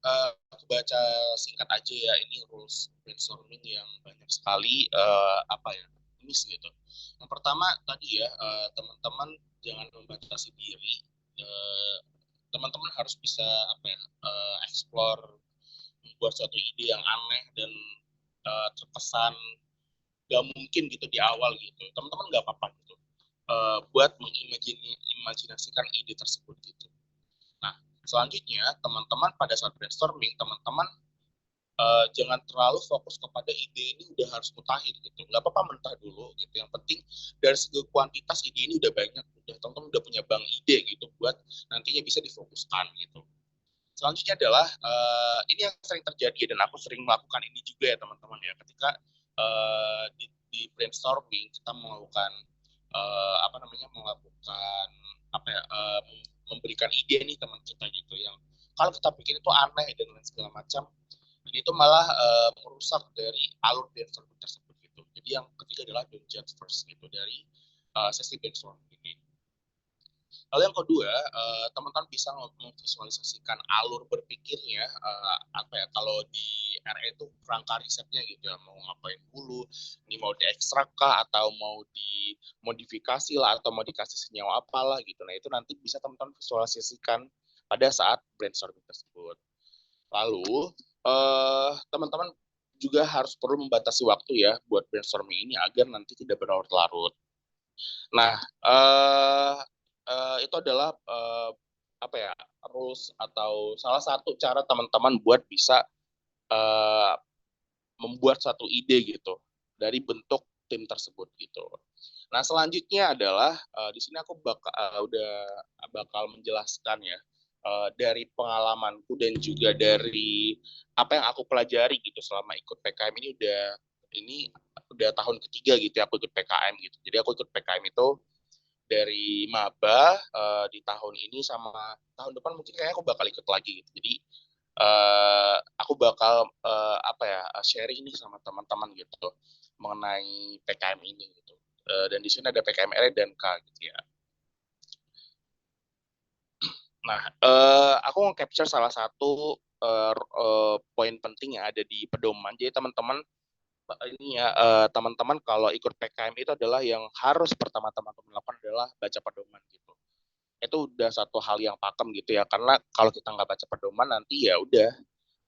aku baca singkat aja ya. Ini rules brainstorming yang banyak sekali apa ya miss gitu. Yang pertama tadi ya teman-teman jangan membatasi diri. Eh, Teman-teman harus bisa apa ya explore membuat suatu ide yang aneh dan terkesan gak mungkin gitu di awal gitu. Teman-teman gak apa-apa gitu buat mengimajinasikan ide tersebut gitu. Nah, selanjutnya teman-teman pada saat brainstorming, teman-teman jangan terlalu fokus kepada ide ini udah harus mutakhir gitu. Nggak apa-apa mentah dulu gitu. Yang penting dari segi kuantitas ide ini udah banyak, udah teman-teman udah punya bank ide gitu buat nantinya bisa difokuskan gitu. Selanjutnya adalah ini yang sering terjadi dan aku sering melakukan ini juga ya teman-teman ya. Ketika di brainstorming kita melakukan apa namanya melakukan apa ya memberikan ide nih teman kita gitu yang kalau kita pikir itu aneh dan lain segala macam dan itu malah merusak dari alur brainstorming tersebut gitu. Jadi yang ketiga adalah don't judge first gitu dari sesi brainstorming ini. Lalu yang kedua, teman-teman bisa memvisualisasikan alur berpikirnya, apa ya, kalau di RE itu kerangka risetnya gitu ya, mau ngapain dulu, ini mau diekstrak kah, atau mau dimodifikasi lah, atau mau dikasih senyawa apalah gitu. Nah itu nanti bisa teman-teman visualisasikan pada saat brainstorming tersebut. Lalu, teman-teman juga harus perlu membatasi waktu ya buat brainstorming ini agar nanti tidak berlarut-larut. Nah, itu adalah apa ya rules atau salah satu cara teman-teman buat bisa uh, membuat satu ide gitu dari bentuk tim tersebut gitu. Nah, selanjutnya adalah di sini aku udah bakal menjelaskan ya dari pengalamanku dan juga dari apa yang aku pelajari gitu selama ikut PKM ini udah tahun ketiga gitu ya aku ikut PKM gitu. Jadi aku ikut PKM itu dari maba di tahun ini sama tahun depan mungkin kayaknya aku bakal ikut lagi gitu. Jadi aku bakal apa ya sharing nih sama teman-teman gitu mengenai PKM ini gitu. Dan di sini ada PKM R dan K gitu ya. Nah, aku nge-capture salah satu poin penting yang ada di pedoman. Jadi teman-teman ini ya teman-teman kalau ikut PKM itu adalah yang harus pertama-tama teman lakukan adalah baca pedoman gitu. Itu udah satu hal yang pakem gitu ya karena kalau kita nggak baca pedoman nanti ya udah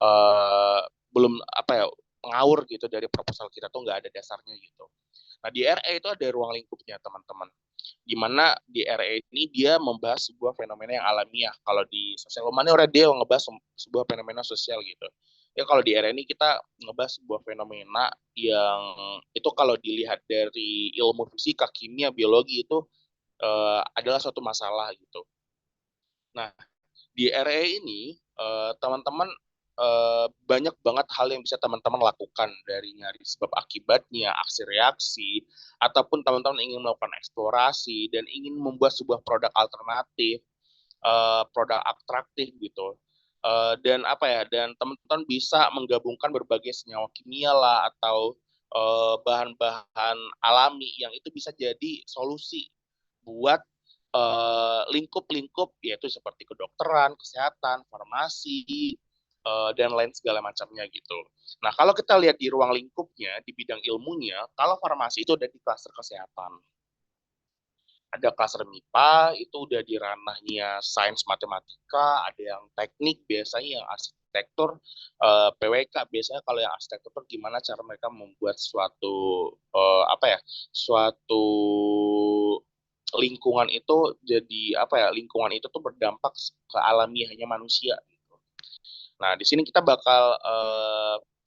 uh, belum apa ya ngawur gitu dari proposal kita tuh nggak ada dasarnya gitu. Nah di RE itu ada ruang lingkupnya teman-teman. Di mana di RE ini dia membahas sebuah fenomena yang alamiah. Kalau di sosial humaniora dia ngebahas sebuah fenomena sosial gitu. Ya kalau di RE ini kita ngebahas sebuah fenomena yang itu kalau dilihat dari ilmu fisika, kimia, biologi itu adalah suatu masalah gitu. Nah, di RE ini teman-teman banyak banget hal yang bisa teman-teman lakukan dari nyari sebab akibatnya, aksi reaksi, ataupun teman-teman ingin melakukan eksplorasi dan ingin membuat sebuah produk alternatif, produk atraktif gitu. Dan apa ya? Dan teman-teman bisa menggabungkan berbagai senyawa kimia lah atau bahan-bahan alami yang itu bisa jadi solusi buat lingkup-lingkup yaitu seperti kedokteran, kesehatan, farmasi, dan lain segala macamnya gitu. Nah, kalau kita lihat di ruang lingkupnya, di bidang ilmunya, kalau farmasi itu ada di klaster kesehatan. Ada klaster MIPA, itu udah di ranahnya sains matematika, ada yang teknik, biasanya yang arsitektur, PWK, biasanya kalau yang arsitektur itu gimana cara mereka membuat suatu, apa ya, suatu lingkungan itu jadi, apa ya, lingkungan itu tuh berdampak ke alamiahnya manusia gitu. Nah, di sini kita bakal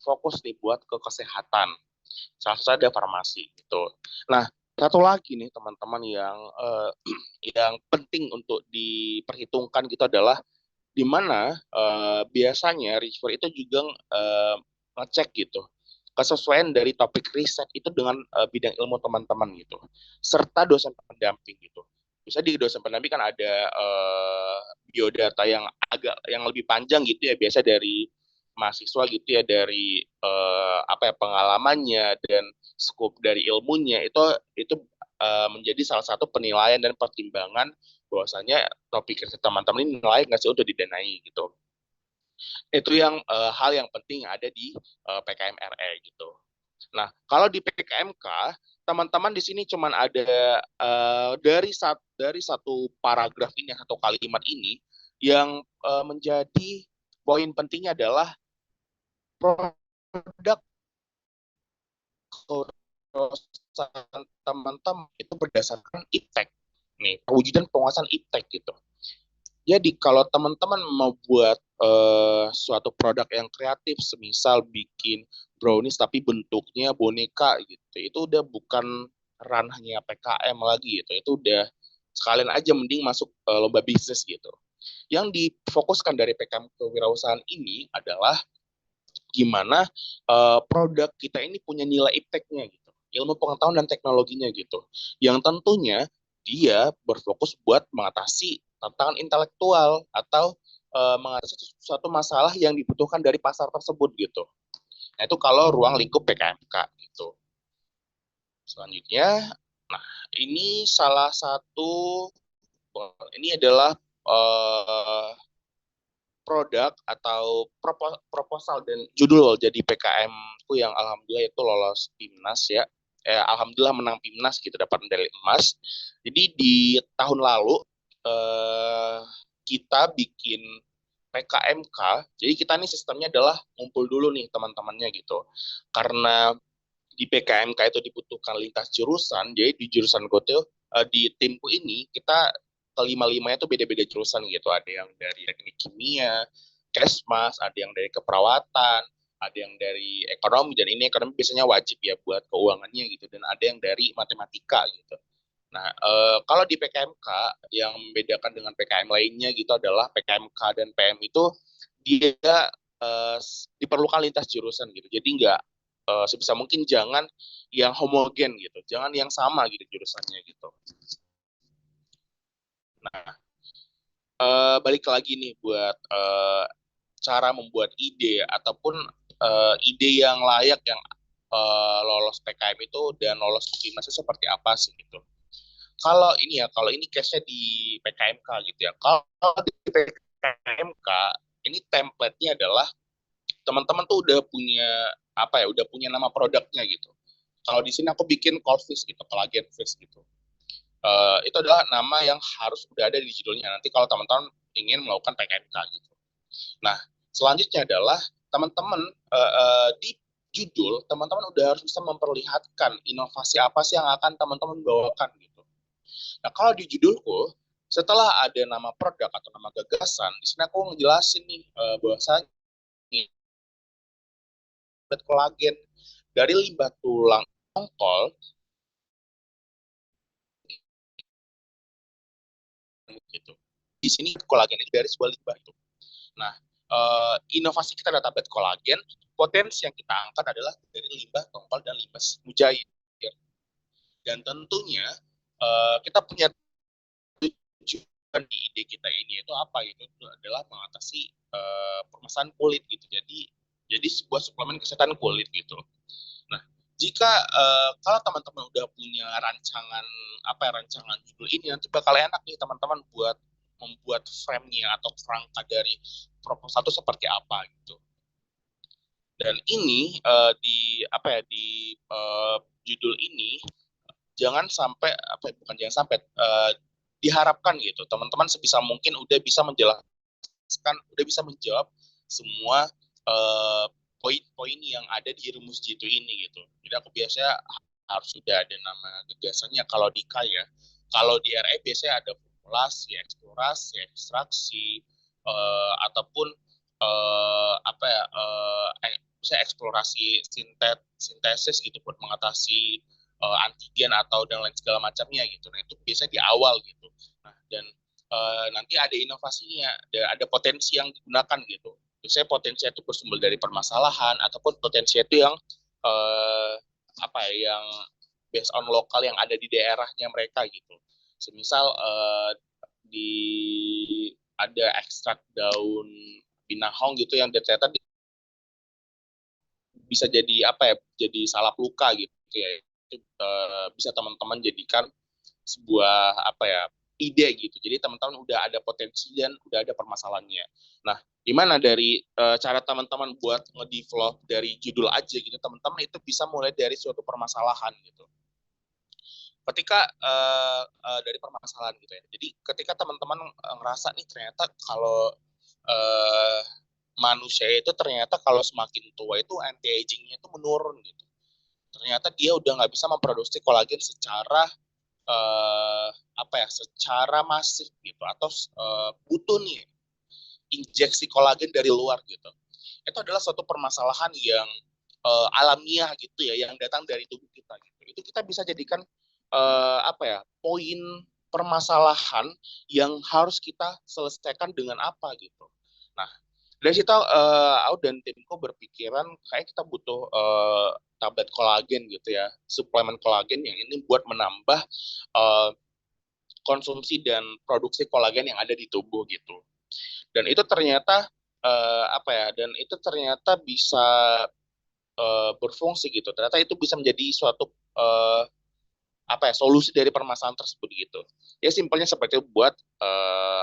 fokus nih buat ke kesehatan. Salah satu ada farmasi gitu. Nah, satu lagi nih teman-teman yang yang penting untuk diperhitungkan gitu adalah di mana biasanya reviewer itu juga ngecek gitu kesesuaian dari topik riset itu dengan bidang ilmu teman-teman gitu, serta dosen pendamping gitu. Bisa di dosen pendamping kan ada biodata yang yang lebih panjang gitu ya, biasa dari mahasiswa gitu ya, dari apa ya, pengalamannya dan skop dari ilmunya itu menjadi salah satu penilaian dan pertimbangan bahwasanya topik riset teman-teman ini layak nggak sih untuk didanai gitu. Itu yang hal yang penting ada di PKMRE gitu. Nah, kalau di PKMK, teman-teman di sini cuman ada dari satu paragraf ini, satu kalimat ini, yang menjadi poin pentingnya adalah produk teman-teman itu berdasarkan iptek. Nih, perwujudan penguasaan iptek gitu. Jadi kalau teman-teman mau buat suatu produk yang kreatif, semisal bikin brownies tapi bentuknya boneka gitu, itu udah bukan ranahnya PKM lagi gitu. Itu udah sekalian aja mending masuk lomba bisnis gitu. Yang difokuskan dari PKM kewirausahaan ini adalah gimana produk kita ini punya nilai ipteknya gitu, ilmu pengetahuan dan teknologinya gitu, yang tentunya dia berfokus buat mengatasi tantangan intelektual atau mengatasi suatu masalah yang dibutuhkan dari pasar tersebut gitu. Nah, itu kalau ruang lingkup PKMK gitu. Selanjutnya, nah ini salah satu, ini adalah uh, produk atau proposal dan judul jadi PKM ku yang alhamdulillah itu lolos PIMNAS ya. Alhamdulillah menang PIMNAS gitu, dapat medali emas. Jadi di tahun lalu kita bikin PKMK. Jadi kita nih sistemnya adalah ngumpul dulu nih teman-temannya gitu. Karena di PKMK itu dibutuhkan lintas jurusan, jadi di jurusan Gotel di timku ini kita kelima-limanya tuh beda-beda jurusan gitu. Ada yang dari teknik kimia, kesmas, ada yang dari keperawatan, ada yang dari ekonomi, dan ini ekonomi biasanya wajib ya buat keuangannya gitu, dan ada yang dari matematika gitu. Nah, kalau di PKMK yang membedakan dengan PKM lainnya gitu adalah PKMK dan PM itu dia diperlukan lintas jurusan gitu. Jadi nggak sebisa mungkin jangan yang homogen gitu, jangan yang sama gitu jurusannya gitu. Nah, balik lagi nih buat cara membuat ide ataupun ide yang layak yang lolos PKM itu dan lolos PIMNAS seperti apa sih gitu. Kalau ini ya, kalau ini case-nya di PKMK gitu ya. Kalau di PKMK ini template-nya adalah teman-teman tuh udah punya apa ya, udah punya nama produknya gitu. Kalau di sini aku bikin cold fish gitu, collagen fish gitu. Itu adalah nama yang harus udah ada di judulnya nanti kalau teman-teman ingin melakukan PKMK gitu. Nah, selanjutnya adalah teman-teman di judul teman-teman udah harus bisa memperlihatkan inovasi apa sih yang akan teman-teman bawakan gitu. Nah, kalau di judulku setelah ada nama produk atau nama gagasan, di sini aku ngejelasin nih bahwasanya kolagen dari limbah tulang tongkol gitu. Di sini kolagen itu dari sebuah limbah itu. Nah, inovasi kita database kolagen, potensi yang kita angkat adalah dari limbah tongkol dan limbah mujair. Dan tentunya kita punya tujuan di ide kita ini itu apa gitu, itu adalah mengatasi permasalahan kulit gitu. Jadi sebuah suplemen kesehatan kulit gitu. Nah, jika kalau teman-teman udah punya rancangan apa ya, rancangan judul ini nanti bakal enak nih teman-teman buat membuat frame-nya atau kerangka dari proposal itu seperti apa gitu. Dan ini di apa ya di judul ini jangan sampai apa bukan jangan sampai diharapkan gitu teman-teman sebisa mungkin udah bisa menjelaskan, udah bisa menjawab semua eh, poin-poin yang ada di rumus G2 ini gitu. Jadi aku biasanya harus sudah ada nama gagasannya kalau di K ya. Kalau di RE biasanya ada formulasi, eksplorasi, ekstraksi, ataupun apa ya, misalnya eksplorasi sintesis gitu buat mengatasi antigen atau dan lain segala macamnya gitu. Nah itu biasanya di awal gitu. Nah dan nanti ada inovasinya, ada potensi yang digunakan gitu. Biasanya potensi itu bersumber dari permasalahan ataupun potensi itu yang uh, apa ya, yang based on lokal yang ada di daerahnya mereka gitu. Semisal di ada ekstrak daun binahong gitu yang ternyata bisa jadi apa ya, jadi salak luka gitu ya. Itu bisa teman-teman jadikan sebuah apa ya, ide gitu. Jadi teman-teman udah ada potensi dan udah ada permasalahannya. Nah, gimana dari cara teman-teman buat ngedevelop dari judul aja gitu, teman-teman itu bisa mulai dari suatu permasalahan gitu. Ketika dari permasalahan gitu ya. Jadi ketika teman-teman ngerasa nih ternyata kalau uh, manusia itu ternyata kalau semakin tua itu anti agingnya itu menurun gitu. Ternyata dia udah nggak bisa memproduksi kolagen secara apa ya, secara masif gitu, atau butuh nih injeksi kolagen dari luar gitu. Itu adalah suatu permasalahan yang alamiah gitu ya, yang datang dari tubuh kita gitu. Itu kita bisa jadikan apa ya, poin permasalahan yang harus kita selesaikan dengan apa gitu. Nah, dari situ aku dan timku berpikiran kayak kita butuh tablet kolagen gitu ya, suplemen kolagen yang ini buat menambah uh, konsumsi dan produksi kolagen yang ada di tubuh gitu. Dan itu ternyata apa ya? Dan itu ternyata bisa berfungsi gitu. Ternyata itu bisa menjadi suatu apa ya, solusi dari permasalahan tersebut gitu. Ya simpelnya seperti itu buat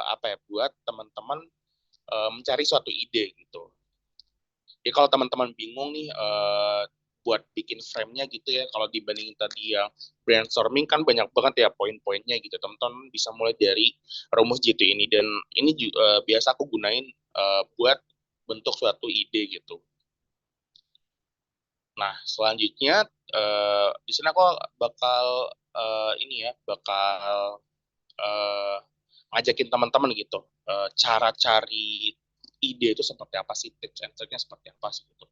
apa ya? Buat teman-teman mencari suatu ide gitu. Ya kalau teman-teman bingung nih buat bikin frame-nya gitu ya, kalau dibandingin tadi yang brainstorming kan banyak banget ya poin-poinnya gitu. Teman-teman bisa mulai dari rumus G2 ini, dan ini juga biasa aku gunain buat bentuk suatu ide gitu. Nah, selanjutnya di sini aku bakal ini ya, bakal uh, ngajakin teman-teman gitu cara cari ide itu seperti apa sih, tips and triknya seperti apa sih gitu.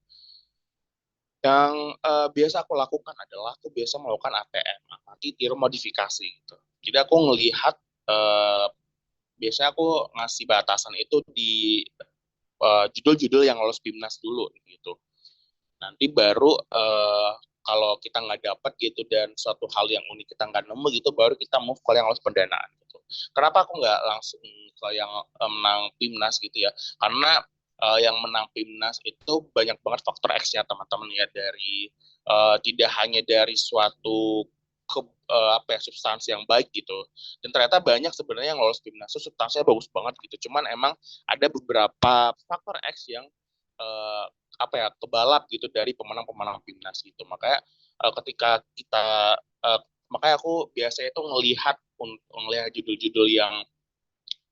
Yang biasa aku lakukan adalah aku biasa melakukan ATM, amati tiru modifikasi gitu. Jadi aku ngelihat uh, biasanya aku ngasih batasan itu di judul-judul yang lolos BIMNAS dulu gitu. Nanti baru kalau kita nggak dapat gitu dan suatu hal yang unik kita nggak nemu gitu, baru kita move ke yang lolos pendanaan gitu. Kenapa aku nggak langsung ke yang menang PIMNAS gitu ya? Karena yang menang PIMNAS itu banyak banget faktor X-nya teman-teman ya, dari tidak hanya dari suatu apa ya, substansi yang baik gitu, dan ternyata banyak sebenarnya yang lolos PIMNAS itu substansinya bagus banget gitu, cuman emang ada beberapa faktor X yang uh, apa ya, kebalap gitu dari pemenang-pemenang PIMNAS gitu. Makanya ketika kita makanya aku biasanya itu ngelihat judul-judul yang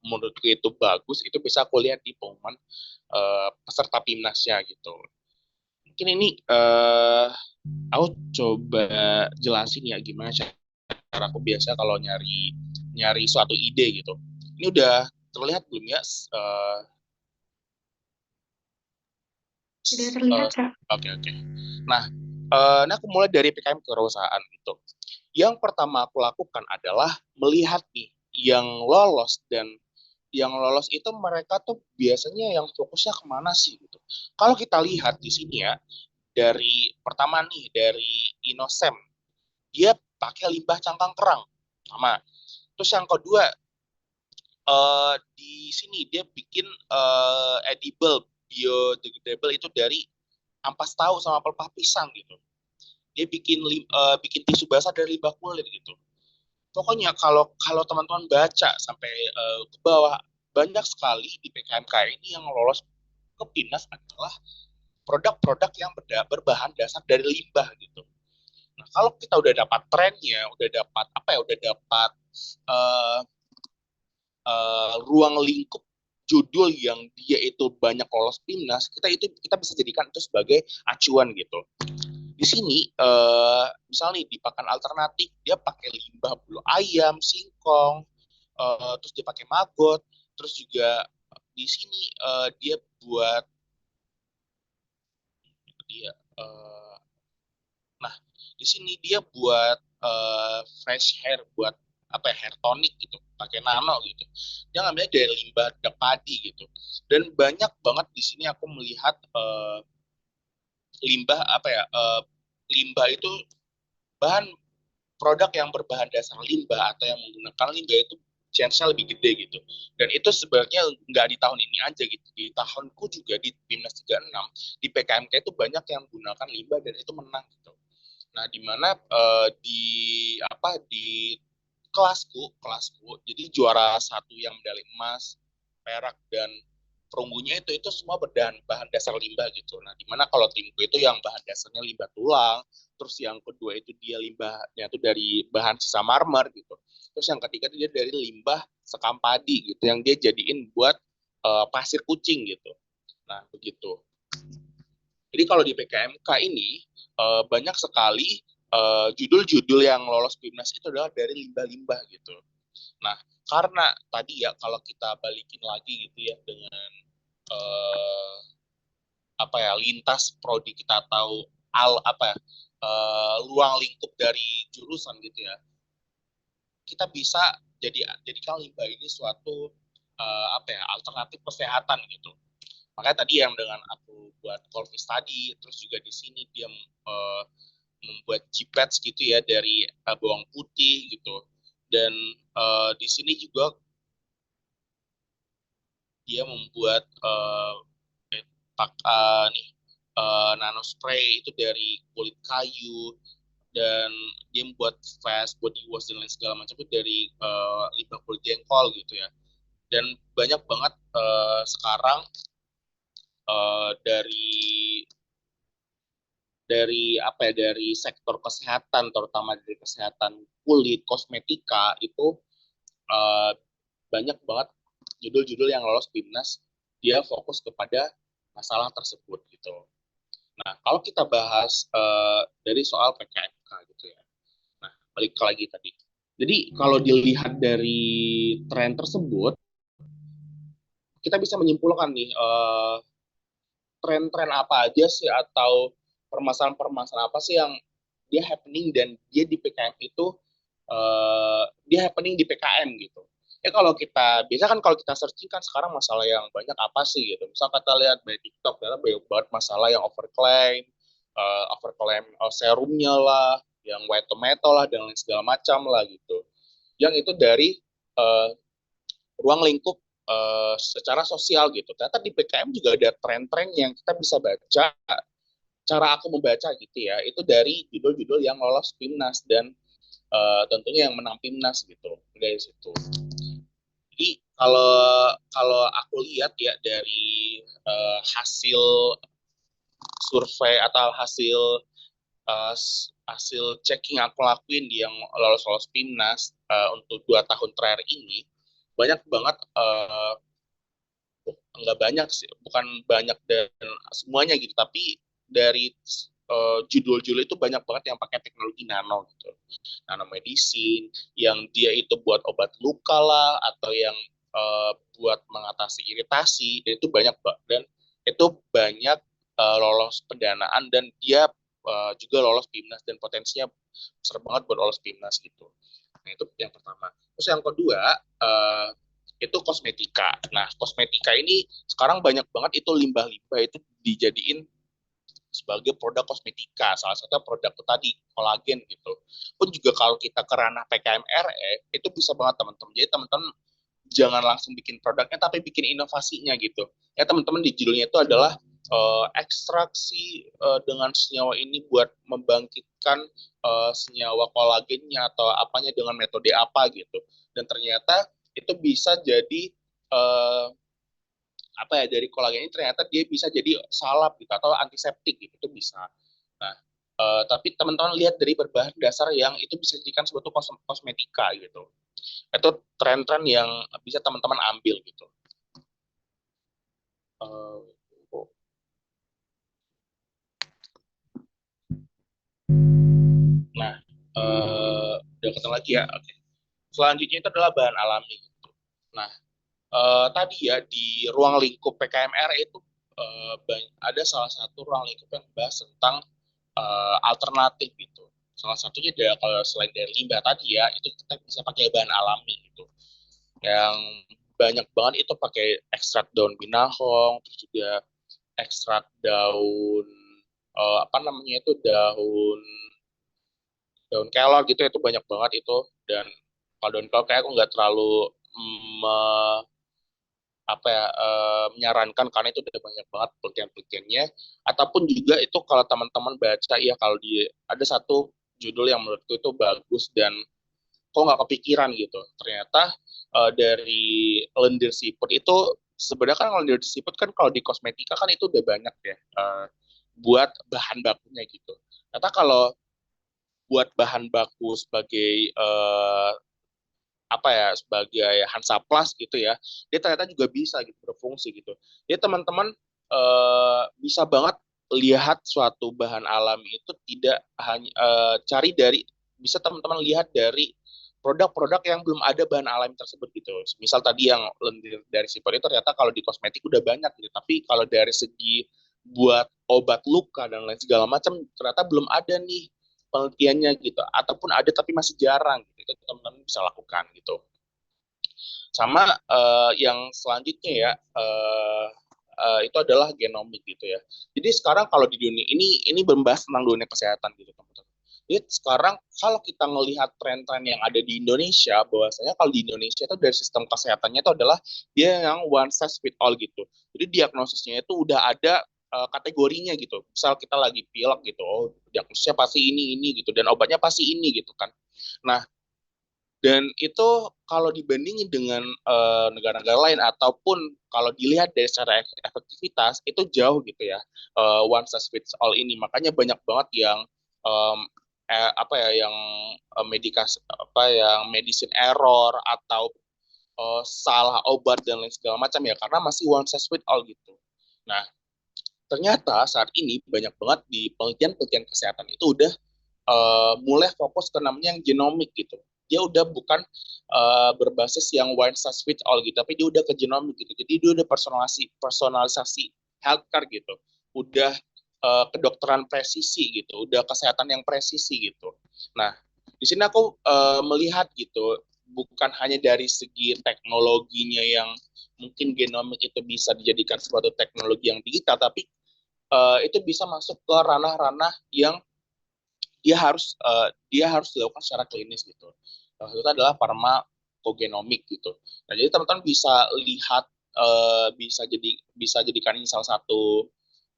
menurutku itu bagus, itu bisa aku lihat di pengumuman peserta PIMNASnya gitu. Mungkin ini aku coba jelasin ya gimana cara aku biasa kalau nyari nyari suatu ide gitu. Ini udah terlihat belum ya? Sudah terlihat, Kak. Oke, oke. Nah, ini aku mulai dari PKM kewirausahaan gitu. Yang pertama aku lakukan adalah melihat nih yang lolos, dan yang lolos itu mereka tuh biasanya yang fokusnya kemana sih gitu. Kalau kita lihat di sini ya, dari pertama nih dari Inosem, dia pakai limbah cangkang kerang sama. Terus yang kedua di sini dia bikin edible biodegradable itu dari ampas tahu sama pelepah pisang gitu. Dia bikin tisu basah dari limbah kulit gitu. Pokoknya kalau kalau teman-teman baca sampai ke bawah, banyak sekali di PKMK ini yang lolos ke PIMNAS adalah produk-produk yang berbahan dasar dari limbah gitu. Nah, kalau kita udah dapat trennya, udah dapat apa ya, udah dapat uh, ruang lingkup judul yang dia itu banyak lolos PIMNAS, kita bisa jadikan itu sebagai acuan gitu. Di sini misalnya nih di pakan alternatif dia pakai limbah bulu ayam, singkong, terus dia pakai maggot, terus juga di sini dia buat dia nah di sini dia buat fresh hair, buat apa ya, hair tonic gitu, pakai nano gitu. Dia ngambilnya dari limbah padi gitu. Dan banyak banget di sini aku melihat limbah apa ya, limbah itu bahan produk yang berbahan dasar limbah atau yang menggunakan limbah itu chance-nya lebih gede gitu. Dan itu sebenarnya nggak di tahun ini aja gitu. Di tahunku juga di Timnas 36, di PKMK itu banyak yang menggunakan limbah dan itu menang gitu. Nah, di mana di kelasku, jadi juara satu yang medali emas, perak dan perunggunya itu semua bahan dasar limbah gitu. Nah, dimana kalau timku itu yang bahan dasarnya limbah tulang, terus yang kedua itu dia limbahnya itu dari bahan sisa marmer gitu. Terus yang ketiga itu dia dari limbah sekam padi gitu, yang dia jadiin buat pasir kucing gitu. Nah, begitu. Jadi kalau di PKMK ini banyak sekali judul-judul yang lolos PIMNAS itu adalah dari limbah-limbah gitu. Nah, karena tadi ya kalau kita balikin lagi gitu ya dengan eh, apa ya, lintas prodi kita tahu luang lingkup dari jurusan gitu ya, kita bisa jadikan limbah ini suatu apa ya, alternatif kesehatan gitu. Makanya tadi yang dengan aku buat Colvis tadi, terus juga di sini dia membuat G-Pads gitu ya dari bawang putih gitu. Dan di sini juga dia membuat nih nano spray itu dari kulit kayu, dan dia membuat face body wash dan lain segala macam itu dari limbah kulit jengkol gitu ya. Dan banyak banget sekarang dari apa ya, dari sektor kesehatan, terutama dari kesehatan kulit, kosmetika itu uh, banyak banget judul-judul yang lolos PIMNAS, dia fokus kepada masalah tersebut gitu. Nah, kalau kita bahas dari soal PKMK gitu ya. Nah, balik lagi tadi. Jadi kalau dilihat dari tren tersebut, kita bisa menyimpulkan nih tren-tren apa aja sih atau permasalahan-permasalahan apa sih yang dia happening dan dia di PKM itu dia happening di PKM gitu. Ya kalau kita biasa kan kalau kita searching kan sekarang masalah yang banyak apa sih gitu. Misal kita lihat di TikTok adalah banyak banget masalah yang overclaim serumnya lah, yang white tomato lah dan lain segala macam lah gitu. Yang itu dari uh, ruang lingkup secara sosial gitu. Ternyata di PKM juga ada tren-tren yang kita bisa baca. Cara aku membaca gitu ya, itu dari judul-judul yang lolos PIMNAS dan tentunya yang menang PIMNAS gitu dari situ. Jadi kalau kalau aku lihat ya dari hasil survei atau uh, hasil checking aku lakuin di yang lolos-lolos PIMNAS untuk 2 tahun terakhir ini, banyak banget nggak banyak sih, bukan banyak dan semuanya gitu, tapi dari judul-judul itu banyak banget yang pakai teknologi nano gitu, nano medicine, yang dia itu buat obat luka lah, atau yang buat mengatasi iritasi, dan itu banyak banget, dan itu banyak lolos pendanaan, dan dia juga lolos PIMNAS, dan potensinya besar banget buat lolos PIMNAS gitu. Nah, itu yang pertama. Terus yang kedua, itu kosmetika. Nah, kosmetika ini sekarang banyak banget itu limbah-limbah itu dijadiin sebagai produk kosmetika. Salah satu produk itu tadi kolagen gitu. Pun juga kalau kita ke ranah PKMRE itu bisa banget teman-teman. Jadi teman-teman jangan langsung bikin produknya tapi bikin inovasinya gitu. Ya teman-teman, di judulnya itu adalah ekstraksi dengan senyawa ini buat membangkitkan senyawa kolagennya atau apanya dengan metode apa gitu. Dan ternyata itu bisa jadi eh, apa ya, dari kolagen ini ternyata dia bisa jadi salep gitu atau antiseptik gitu, itu bisa. Nah, tapi teman-teman lihat dari berbahan dasar yang itu bisa dijadikan suatu kosmetika gitu. Itu tren-tren yang bisa teman-teman ambil gitu. Eh, nah, udah ketemu lagi ya. Oke. Selanjutnya itu adalah bahan alami gitu. Nah, tadi ya di ruang lingkup PKMR itu ada salah satu ruang lingkup yang bahas tentang alternatif gitu. Salah satunya dia kalau selain dari limbah tadi ya, itu kita bisa pakai bahan alami gitu. Yang banyak banget itu pakai ekstrak daun binahong, terus juga ekstrak daun apa namanya itu daun daun kelor gitu, itu banyak banget itu. Dan kalau daun kelor kayak aku nggak terlalu mm, apa ya, menyarankan karena itu udah banyak banget penelitian-penelitiannya. Ataupun juga itu kalau teman-teman baca ya, kalau di ada satu judul yang menurutku itu bagus dan kok nggak kepikiran gitu, ternyata dari lendir siput itu sebenarnya kan, lendir siput kan kalau di kosmetika kan itu udah banyak ya, buat bahan bakunya gitu. Ternyata kalau buat bahan baku sebagai apa ya, sebagai Hansaplast gitu ya, dia ternyata juga bisa gitu berfungsi gitu. Jadi teman-teman bisa banget lihat suatu bahan alami itu tidak hanya cari dari, bisa teman-teman lihat dari produk-produk yang belum ada bahan alami tersebut gitu. Misal tadi yang lendir dari siput itu ternyata kalau di kosmetik udah banyak gitu, tapi kalau dari segi buat obat luka dan lain segala macam ternyata belum ada nih penelitiannya gitu, ataupun ada tapi masih jarang gitu. Itu teman-teman bisa lakukan gitu. Sama yang selanjutnya ya, itu adalah genomik gitu ya. Jadi sekarang kalau di dunia ini membahas tentang dunia kesehatan gitu teman-teman. Jadi sekarang kalau kita melihat tren-tren yang ada di Indonesia, bahwasanya kalau di Indonesia itu dari sistem kesehatannya itu adalah dia yang one size fit all gitu. Jadi diagnosisnya itu udah ada kategorinya gitu. Misal kita lagi pilek gitu, oh diagnosisnya pasti ini gitu, dan obatnya pasti ini gitu kan. Nah, dan itu kalau dibandingin dengan negara-negara lain, ataupun kalau dilihat dari secara efektivitas itu jauh gitu ya, one size fits all ini. Makanya banyak banget yang um, apa ya, yang medikasi apa, yang medicine error atau salah obat dan lain segala macam ya, karena masih one size fits all gitu. Nah, ternyata saat ini banyak banget di penelitian-penelitian kesehatan itu udah mulai fokus ke namanya yang genomik gitu. Dia udah bukan berbasis yang one size fits all gitu, tapi dia udah ke genomik gitu. Jadi dia udah personalisasi healthcare gitu. Udah kedokteran presisi gitu, udah kesehatan yang presisi gitu. Nah, di sini aku melihat gitu, bukan hanya dari segi teknologinya yang mungkin genomik itu bisa dijadikan suatu teknologi yang digital, tapi itu bisa masuk ke ranah-ranah yang dia harus dilakukan secara klinis gitu. Salah satu adalah farmakogenomik gitu. Nah, jadi teman-teman bisa lihat, bisa jadikan ini salah satu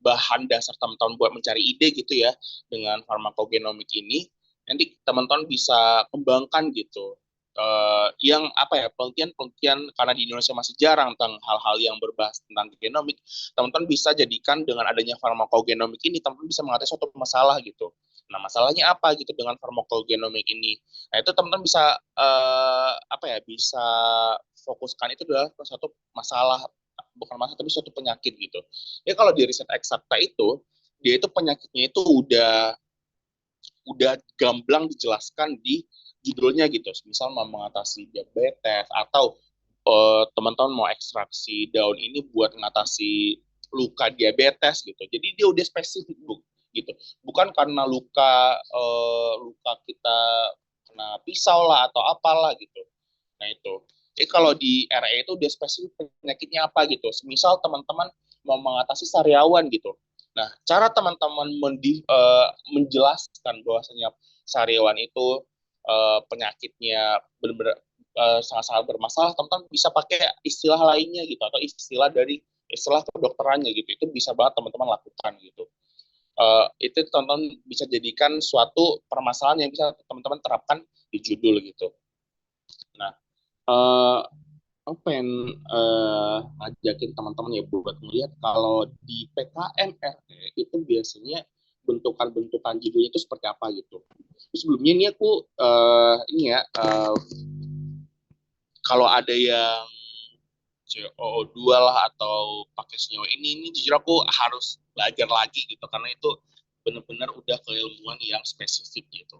bahan dasar teman-teman buat mencari ide gitu ya, dengan farmakogenomik ini. Nanti teman-teman bisa kembangkan gitu. Yang apa ya, penelitian-penelitian, karena di Indonesia masih jarang tentang hal-hal yang berbahas tentang genomik, teman-teman bisa jadikan dengan adanya farmakogenomik ini, teman-teman bisa mengatasi suatu masalah gitu. Nah, masalahnya apa gitu dengan farmakogenomik ini? Nah, itu teman-teman bisa apa ya, bisa fokuskan itu adalah suatu masalah, bukan masalah tapi suatu penyakit gitu. Ya kalau di riset eksakta itu, dia itu penyakitnya itu udah gamblang dijelaskan di judulnya gitu. Misal mau mengatasi diabetes, atau teman-teman mau ekstraksi daun ini buat mengatasi luka diabetes gitu. Jadi dia udah spesifik gitu. Bukan karena luka kita kena pisau lah atau apalah gitu. Nah itu. Jadi kalau di RE itu udah spesifik penyakitnya apa gitu. Misal teman-teman mau mengatasi sariawan gitu. Nah, cara teman-teman menjelaskan bahwasanya sariawan itu penyakitnya benar-benar sangat-sangat bermasalah, teman-teman bisa pakai istilah lainnya gitu, atau istilah kedokterannya gitu. Itu bisa banget teman-teman lakukan gitu. Itu teman-teman bisa jadikan suatu permasalahan yang bisa teman-teman terapkan di judul gitu. Nah, uh, aku pengen ngajakin teman-teman ya buat ngeliat kalau di PKM RE itu biasanya bentukan-bentukan judulnya itu seperti apa gitu. Terus sebelumnya ini aku ini ya kalau ada yang CO2 lah atau pakai senyawa ini jujur aku harus belajar lagi gitu karena itu benar-benar udah keilmuan yang spesifik gitu.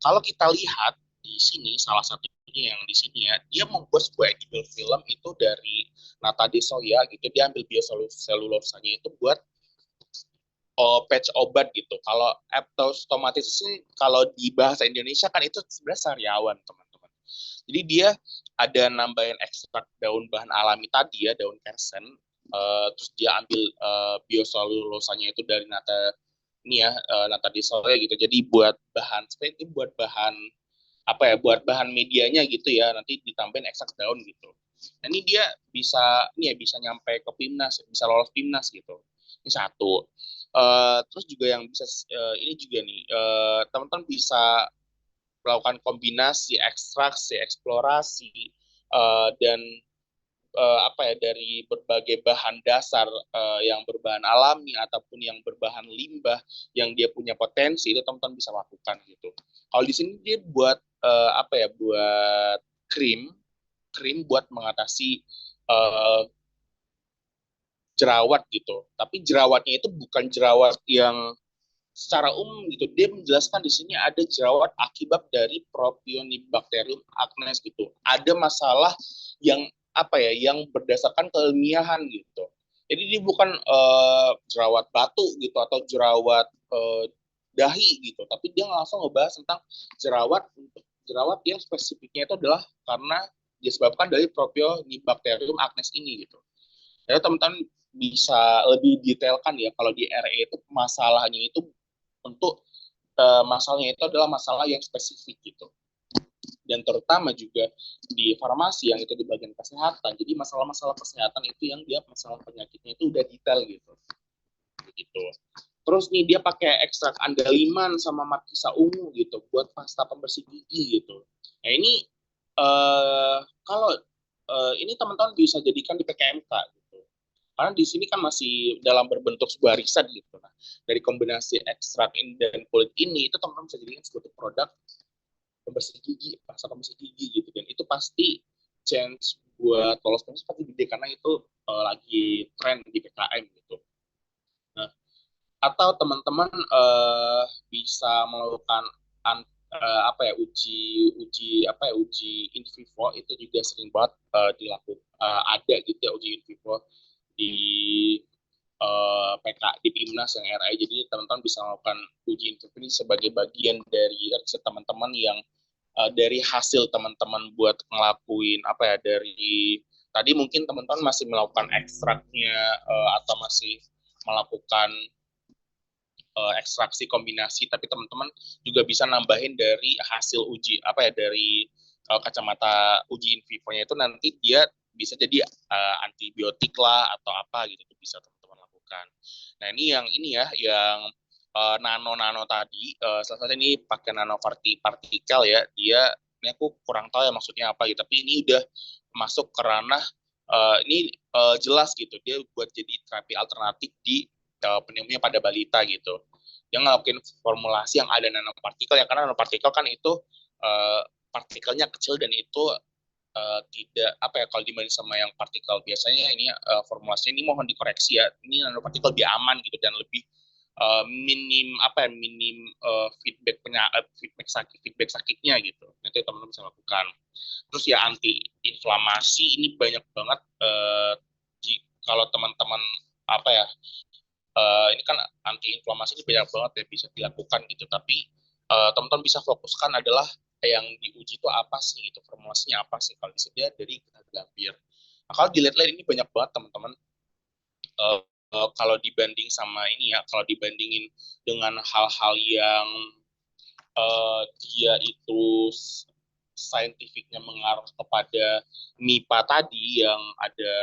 Kalau kita lihat di sini salah satunya yang di sini ya, dia membuat sebuah edible film itu dari nata de soya gitu, dia ambil bioselulosanya itu buat patch obat gitu. Kalau aptostomatis ini kalau di bahasa Indonesia kan itu sebenarnya sariawan teman-teman. Jadi dia ada nambahin ekstrak daun bahan alami tadi ya, daun kersen, terus dia ambil bioselulosanya itu dari nata ini ya, nata de soya gitu. Jadi buat bahan seperti itu buat bahan apa ya buat bahan medianya gitu ya nanti ditambahin ekstrak daun gitu. Nah ini dia bisa ini ya bisa nyampe ke PIMNAS bisa lolos PIMNAS gitu. Ini satu. Terus juga yang bisa ini juga nih teman-teman bisa melakukan kombinasi ekstraksi eksplorasi dan apa ya dari berbagai bahan dasar yang berbahan alami ataupun yang berbahan limbah yang dia punya potensi itu teman-teman bisa lakukan gitu. Kalau di sini dia buat apa ya buat krim krim buat mengatasi uh, jerawat gitu. Tapi jerawatnya itu bukan jerawat yang secara umum gitu. Dia menjelaskan di sini ada jerawat akibat dari Propionibacterium acnes gitu. Ada masalah yang apa ya yang berdasarkan keilmiahan gitu. Jadi dia bukan jerawat batu gitu atau jerawat dahi gitu, tapi dia langsung ngebahas tentang jerawat untuk jerawat yang spesifiknya itu adalah karena disebabkan dari Propionibacterium acnes ini gitu. Jadi teman-teman bisa lebih detailkan ya kalau di RE itu masalahnya itu untuk masalahnya itu adalah masalah yang spesifik gitu dan terutama juga di farmasi yang itu di bagian kesehatan jadi masalah-masalah kesehatan itu yang dia masalah penyakitnya itu udah detail gitu gitu terus nih dia pakai ekstrak andaliman sama markisa ungu gitu buat pasta pembersih gigi gitu nah ini kalau ini teman-teman bisa jadikan di PKMK gitu karena di sini kan masih dalam berbentuk sebuah riset gitu. Nah, dari kombinasi ekstrak ini dan kulit ini itu teman-teman bisa jadikan sebuah produk pembersih gigi, pasta pembersih gigi gitu. Dan itu pasti chance buat lolos PNS pasti gede karena itu lagi tren di PKM gitu. Nah, atau teman-teman bisa melakukan apa ya uji apa ya uji in vivo itu juga sering banget dilakukan ada gitu ya uji in vivo di PK di PIMNAS yang RI. Jadi teman-teman bisa melakukan uji interview sebagai bagian dari riset teman-teman yang dari hasil teman-teman buat ngelakuin apa ya dari tadi mungkin teman-teman masih melakukan ekstraknya atau masih melakukan ekstraksi kombinasi tapi teman-teman juga bisa nambahin dari hasil uji apa ya dari kacamata uji in vivo-nya itu nanti dia bisa jadi antibiotik lah atau apa gitu itu bisa teman-teman lakukan. Nah ini ya yang nano-nano tadi salah satu ini pakai nanopartikel ya dia ini aku kurang tahu ya maksudnya apa gitu tapi ini udah masuk ke ranah ini jelas gitu dia buat jadi terapi alternatif di pneumonia pada balita gitu. Yang ngelakuin formulasi yang ada nanopartikel ya karena nanopartikel kan itu partikelnya kecil dan itu tidak apa ya kalau dibanding sama yang partikel biasanya ini formulasinya ini mohon dikoreksi ya ini nanopartikel lebih aman gitu dan lebih minim apa ya minim feedback sakitnya gitu nanti teman-teman bisa lakukan terus ya anti inflamasi ini banyak banget kalau teman-teman apa ya ini kan anti inflamasi ini banyak banget ya bisa dilakukan gitu tapi teman-teman bisa fokuskan adalah yang diuji itu apa sih gitu formulasinya apa sih kalau disediakan dari Gambir. Nah, kalau dilihat-lihat ini banyak banget teman-teman kalau dibanding sama ini ya kalau dibandingin dengan hal-hal yang dia itu saintifiknya mengarah kepada MIPA tadi yang ada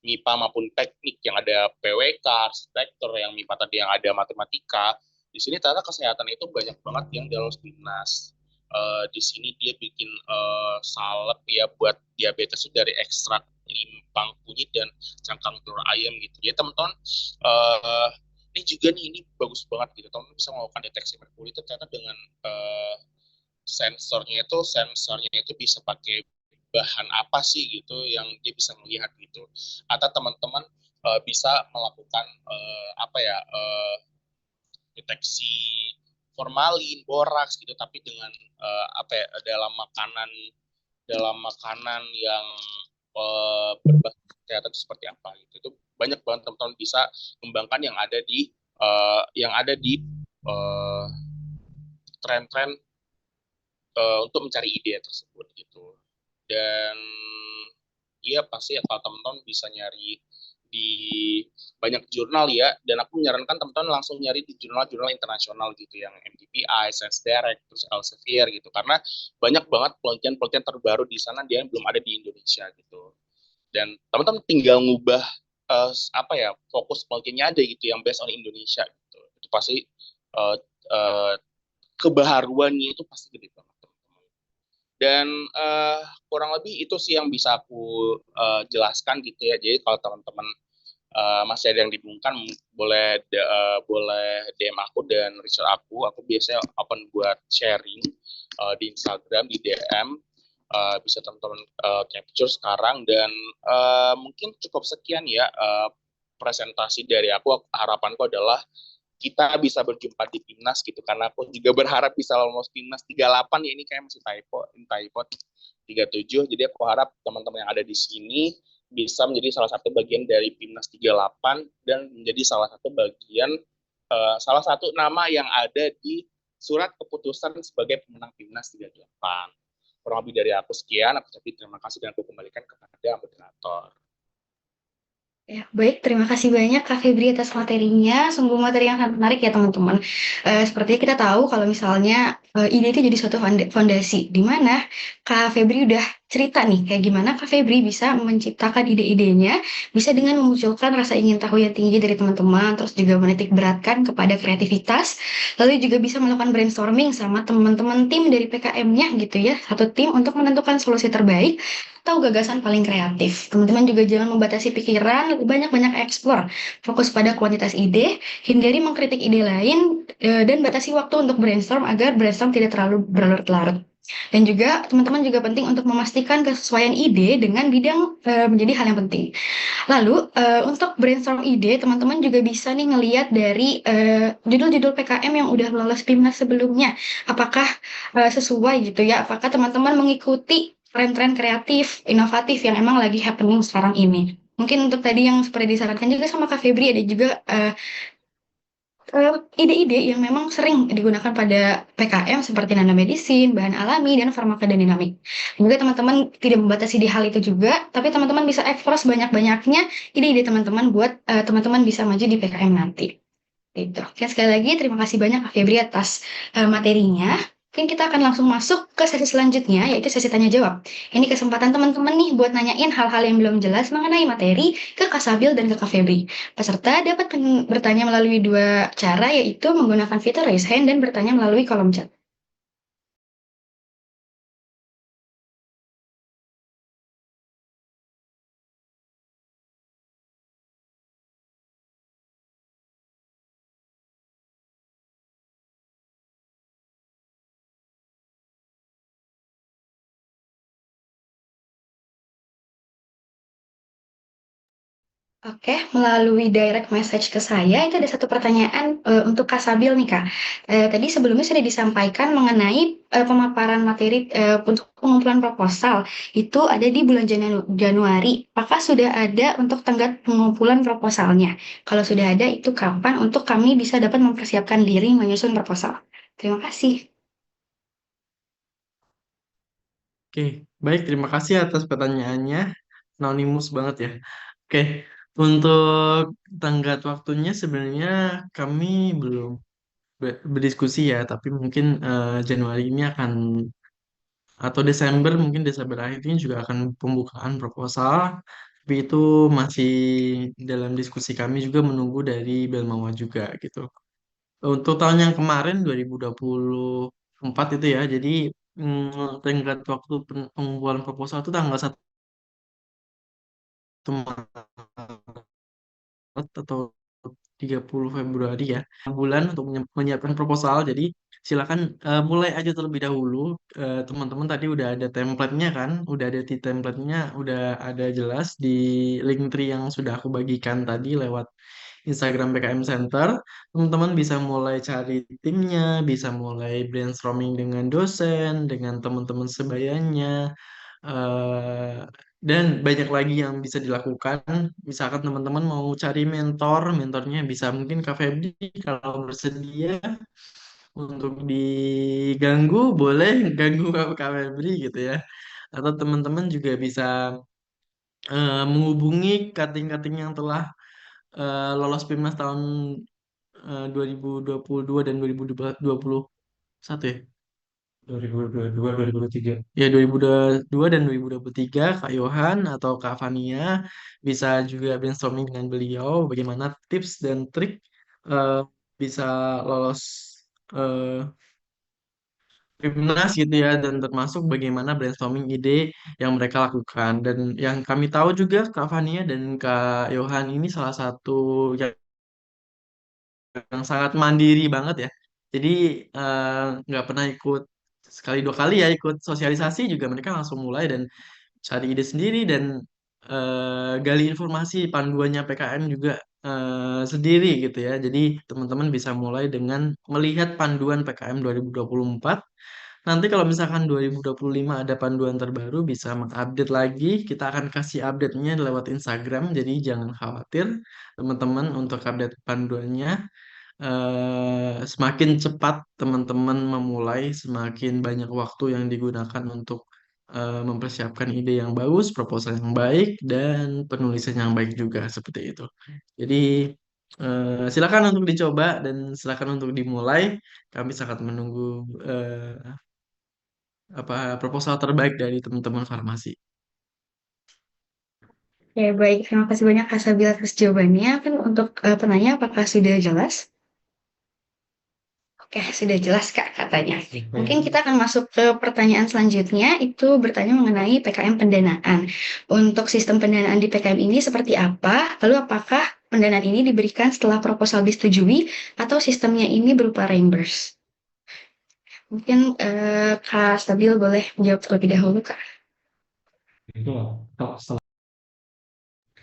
MIPA maupun teknik yang ada PWK, arsitektur yang MIPA tadi yang ada matematika. Di sini ternyata kesehatan itu banyak banget yang di lolos PIMNAS. Di sini dia bikin salep ya buat diabetes itu dari ekstrak limpang kunyit dan cangkang telur ayam gitu. Jadi teman-teman uh, ini juga nih ini bagus banget gitu. Teman-teman bisa melakukan deteksi merkuri itu ternyata dengan uh, sensornya itu bisa pakai bahan apa sih gitu yang dia bisa melihat gitu. Atau teman-teman bisa melakukan apa ya deteksi formalin, boraks gitu, tapi dengan apa ya dalam makanan yang berbasis kesehatan seperti apa gitu. Itu banyak banget teman-teman bisa kembangkan yang ada di uh, tren-tren untuk mencari ide tersebut gitu. Dan iya pasti ya kalau teman-teman bisa nyari di banyak jurnal ya, dan aku menyarankan teman-teman langsung nyari di jurnal-jurnal internasional gitu yang MDPI, Science Direct, terus Elsevier gitu, karena banyak banget penelitian-penelitian terbaru di sana dia yang belum ada di Indonesia gitu. Dan teman-teman tinggal ngubah apa ya fokus penelitiannya ada gitu yang based on Indonesia gitu. Itu pasti uh, uh, kebaharuannya itu pasti gede banget. Dan kurang lebih itu sih yang bisa aku jelaskan gitu ya. Jadi kalau teman-teman masih ada yang dibingungkan, boleh DM aku dan reach out aku. Aku biasanya open buat sharing di Instagram di DM. Bisa teman-teman capture sekarang dan mungkin cukup sekian ya presentasi dari aku. Harapanku adalah kita bisa berjumpa di Timnas gitu karena aku juga berharap bisa lolos Timnas 38 ya, ini kayak masih typo 37. Jadi aku harap teman-teman yang ada di sini bisa menjadi salah satu bagian dari Timnas 38 dan menjadi salah satu nama yang ada di surat keputusan sebagai pemenang Timnas 38. Kurang lebih dari aku sekian, aku ucapkan terima kasih dan aku kembalikan kepada moderator. Ya, baik, terima kasih banyak Kak Febri atas materinya. Sungguh materi yang sangat menarik ya teman-teman. Sepertinya kita tahu kalau misalnya ide itu jadi suatu fondasi, di mana Kak Febri udah cerita nih kayak gimana Kak Febri bisa menciptakan ide-idenya, bisa dengan memunculkan rasa ingin tahu yang tinggi dari teman-teman, terus juga menitik beratkan kepada kreativitas, lalu juga bisa melakukan brainstorming sama teman-teman tim dari PKM-nya gitu ya, satu tim untuk menentukan solusi terbaik atau gagasan paling kreatif. Teman-teman juga jangan membatasi pikiran, lebih banyak-banyak eksplor. Fokus pada kuantitas ide, hindari mengkritik ide lain, dan batasi waktu untuk brainstorm agar brainstorm tidak terlalu berlarut-larut. Dan juga teman-teman juga penting untuk memastikan kesesuaian ide dengan bidang menjadi hal yang penting. Lalu untuk brainstorm ide, teman-teman juga bisa nih ngelihat dari judul-judul PKM yang udah lolos PIMNAS sebelumnya. Apakah sesuai gitu ya? Apakah teman-teman mengikuti tren-tren kreatif, inovatif yang emang lagi happening sekarang ini? Mungkin untuk tadi yang seperti disarankan juga sama Kak Febri ada juga ide-ide yang memang sering digunakan pada PKM seperti nanomedicine, bahan alami, dan farmakodinamik. Juga teman-teman tidak membatasi di hal itu juga, tapi teman-teman bisa eksplor sebanyak-banyaknya ide-ide teman-teman buat teman-teman bisa maju di PKM nanti. Gitu. Oke, sekali lagi terima kasih banyak Kak Febri atas materinya. Mungkin kita akan langsung masuk ke sesi selanjutnya, yaitu sesi tanya jawab. Ini kesempatan teman-teman nih buat nanyain hal-hal yang belum jelas mengenai materi ke Kak Sabil dan ke Kak Febri. Peserta dapat bertanya melalui dua cara, yaitu menggunakan fitur raise hand dan bertanya melalui kolom chat. Oke, melalui direct message ke saya itu ada satu pertanyaan untuk Kak Sabil nih Kak. Tadi sebelumnya sudah disampaikan mengenai pemaparan materi untuk pengumpulan proposal itu ada di bulan Januari. Apakah sudah ada untuk tenggat pengumpulan proposalnya? Kalau sudah ada, itu kapan untuk kami bisa dapat mempersiapkan diri menyusun proposal? Terima kasih. Oke, baik, terima kasih atas pertanyaannya. Anonymous banget ya. Oke, untuk tenggat waktunya sebenarnya kami belum berdiskusi ya, tapi mungkin Januari ini akan atau Desember, mungkin Desember akhir ini juga akan pembukaan proposal. Tapi itu masih dalam diskusi, kami juga menunggu dari Belmawa juga gitu. Untuk tahun yang kemarin 2024 itu ya, jadi tenggat waktu pengumpulan proposal itu tanggal 1 Maret atau 30 Februari ya, bulan untuk menyiapkan proposal. Jadi silakan mulai aja terlebih dahulu. Teman-teman tadi udah ada template-nya kan, udah ada di template-nya, udah ada jelas di link tree yang sudah aku bagikan tadi lewat Instagram PKM Center. Teman-teman bisa mulai cari timnya, bisa mulai brainstorming dengan dosen, dengan teman-teman sebayanya, eh, dan banyak lagi yang bisa dilakukan. Misalkan teman-teman mau cari mentor, mentornya bisa mungkin Kak Febri kalau bersedia untuk diganggu, boleh ganggu Kak Febri gitu ya. Atau teman-teman juga bisa menghubungi kating-kating yang telah lolos PIMNAS tahun 2022 dan 2021 ya. 2022, 2023. Ya, 2022 dan 2023 Kak Yohan atau Kak Fania bisa juga brainstorming dengan beliau bagaimana tips dan trik eh, bisa lolos eh, Fibnas gitu ya, dan termasuk bagaimana brainstorming ide yang mereka lakukan. Dan yang kami tahu juga Kak Fania dan Kak Yohan ini salah satu yang sangat mandiri banget ya. Jadi eh, nggak pernah ikut sekali dua kali ya ikut sosialisasi juga, mereka langsung mulai dan cari ide sendiri dan gali informasi panduannya PKM juga sendiri gitu ya. Jadi teman-teman bisa mulai dengan melihat panduan PKM 2024. Nanti kalau misalkan 2025 ada panduan terbaru bisa mengupdate lagi. Kita akan kasih update-nya lewat Instagram. Jadi jangan khawatir teman-teman untuk update panduannya. Semakin cepat teman-teman memulai, semakin banyak waktu yang digunakan untuk mempersiapkan ide yang bagus, proposal yang baik, dan penulisan yang baik juga seperti itu. Jadi silakan untuk dicoba dan silakan untuk dimulai. Kami sangat menunggu proposal terbaik dari teman-teman farmasi. Ya, baik. Terima kasih banyak Kak Sabila atas jawabannya. Kan untuk penanya, apakah sudah jelas? Oke, sudah jelas Kak katanya. Mungkin kita akan masuk ke pertanyaan selanjutnya, itu bertanya mengenai PKM pendanaan. Untuk sistem pendanaan di PKM ini seperti apa? Lalu apakah pendanaan ini diberikan setelah proposal disetujui atau sistemnya ini berupa reimburse? Mungkin Kak Stabil boleh menjawab terlebih dahulu Kak. Itu lah, kalau setelah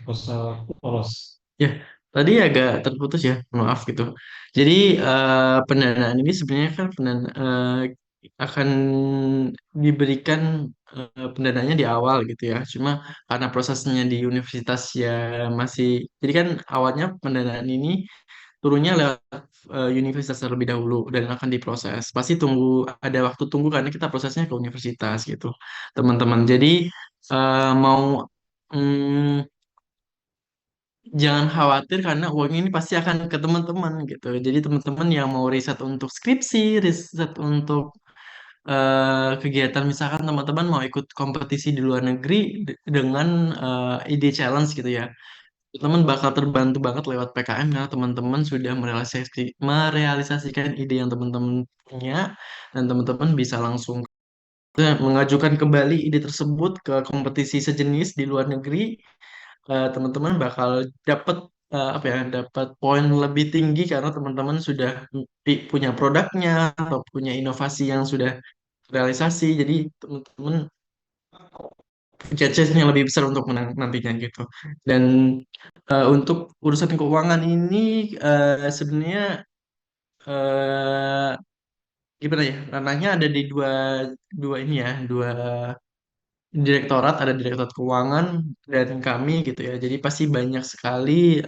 proposal lolos. Ya, tadi agak terputus ya, maaf gitu. Jadi pendanaan ini sebenarnya kan akan diberikan pendanaannya di awal gitu ya. Cuma karena prosesnya di universitas ya masih, jadi kan awalnya pendanaan ini turunnya lewat universitas terlebih dahulu dan akan diproses. Pasti tunggu, ada waktu tunggu karena kita prosesnya ke universitas gitu, teman-teman. Jadi mau mm, jangan khawatir karena uang ini pasti akan ke teman-teman gitu. Jadi teman-teman yang mau riset untuk skripsi, riset untuk kegiatan, misalkan teman-teman mau ikut kompetisi di luar negeri dengan ide challenge gitu ya. Teman bakal terbantu banget lewat PKM karena teman-teman sudah merealisasikan ide yang teman-teman punya dan teman-teman bisa langsung mengajukan kembali ide tersebut ke kompetisi sejenis di luar negeri. Teman-teman bakal dapat apa ya, dapat poin lebih tinggi karena teman-teman sudah punya produknya atau punya inovasi yang sudah realisasi. Jadi teman-teman punya chance yang lebih besar untuk menang nantinya gitu. Dan untuk urusan keuangan ini sebenarnya eh, gimana ya, ranahnya ada di dua dua ini ya, dua direktorat, ada direktorat keuangan dan kami gitu ya. Jadi pasti banyak sekali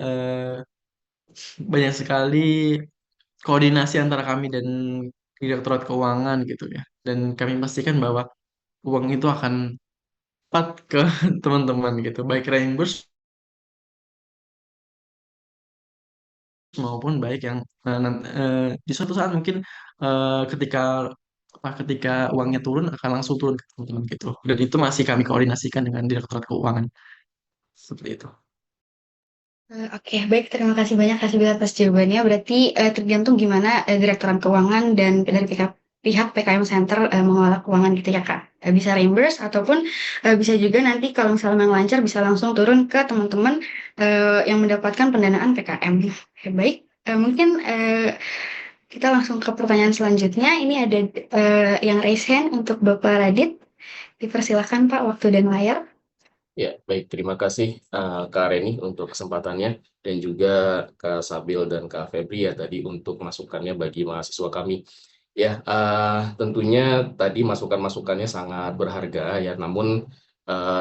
koordinasi antara kami dan direktorat keuangan gitu ya. Dan kami pastikan bahwa uang itu akan tepat ke teman-teman gitu, baik reimburse maupun baik yang di suatu saat mungkin ketika ketika uangnya turun akan langsung turun ke teman-teman gitu. Dan itu masih kami koordinasikan dengan direktorat keuangan seperti itu. Oke, baik. Terima kasih banyak Kak Sabila atas jawabannya. Berarti tergantung gimana Direktorat Keuangan dan dari pihak PKM Center mengelola keuangan gitu ya Kak. Bisa reimburse ataupun bisa juga nanti kalau misalnya memang lancar bisa langsung turun ke teman-teman yang mendapatkan pendanaan PKM. Oke, baik. Mungkin kita langsung ke pertanyaan selanjutnya. Ini ada yang raise hand untuk Bapak Radit. Dipersilakan Pak waktu dan layar. Ya, baik. Terima kasih Kak Reni untuk kesempatannya dan juga Kak Sabil dan Kak Febri ya tadi untuk masukannya bagi mahasiswa kami. Ya, tentunya tadi masukan-masukannya sangat berharga ya. Namun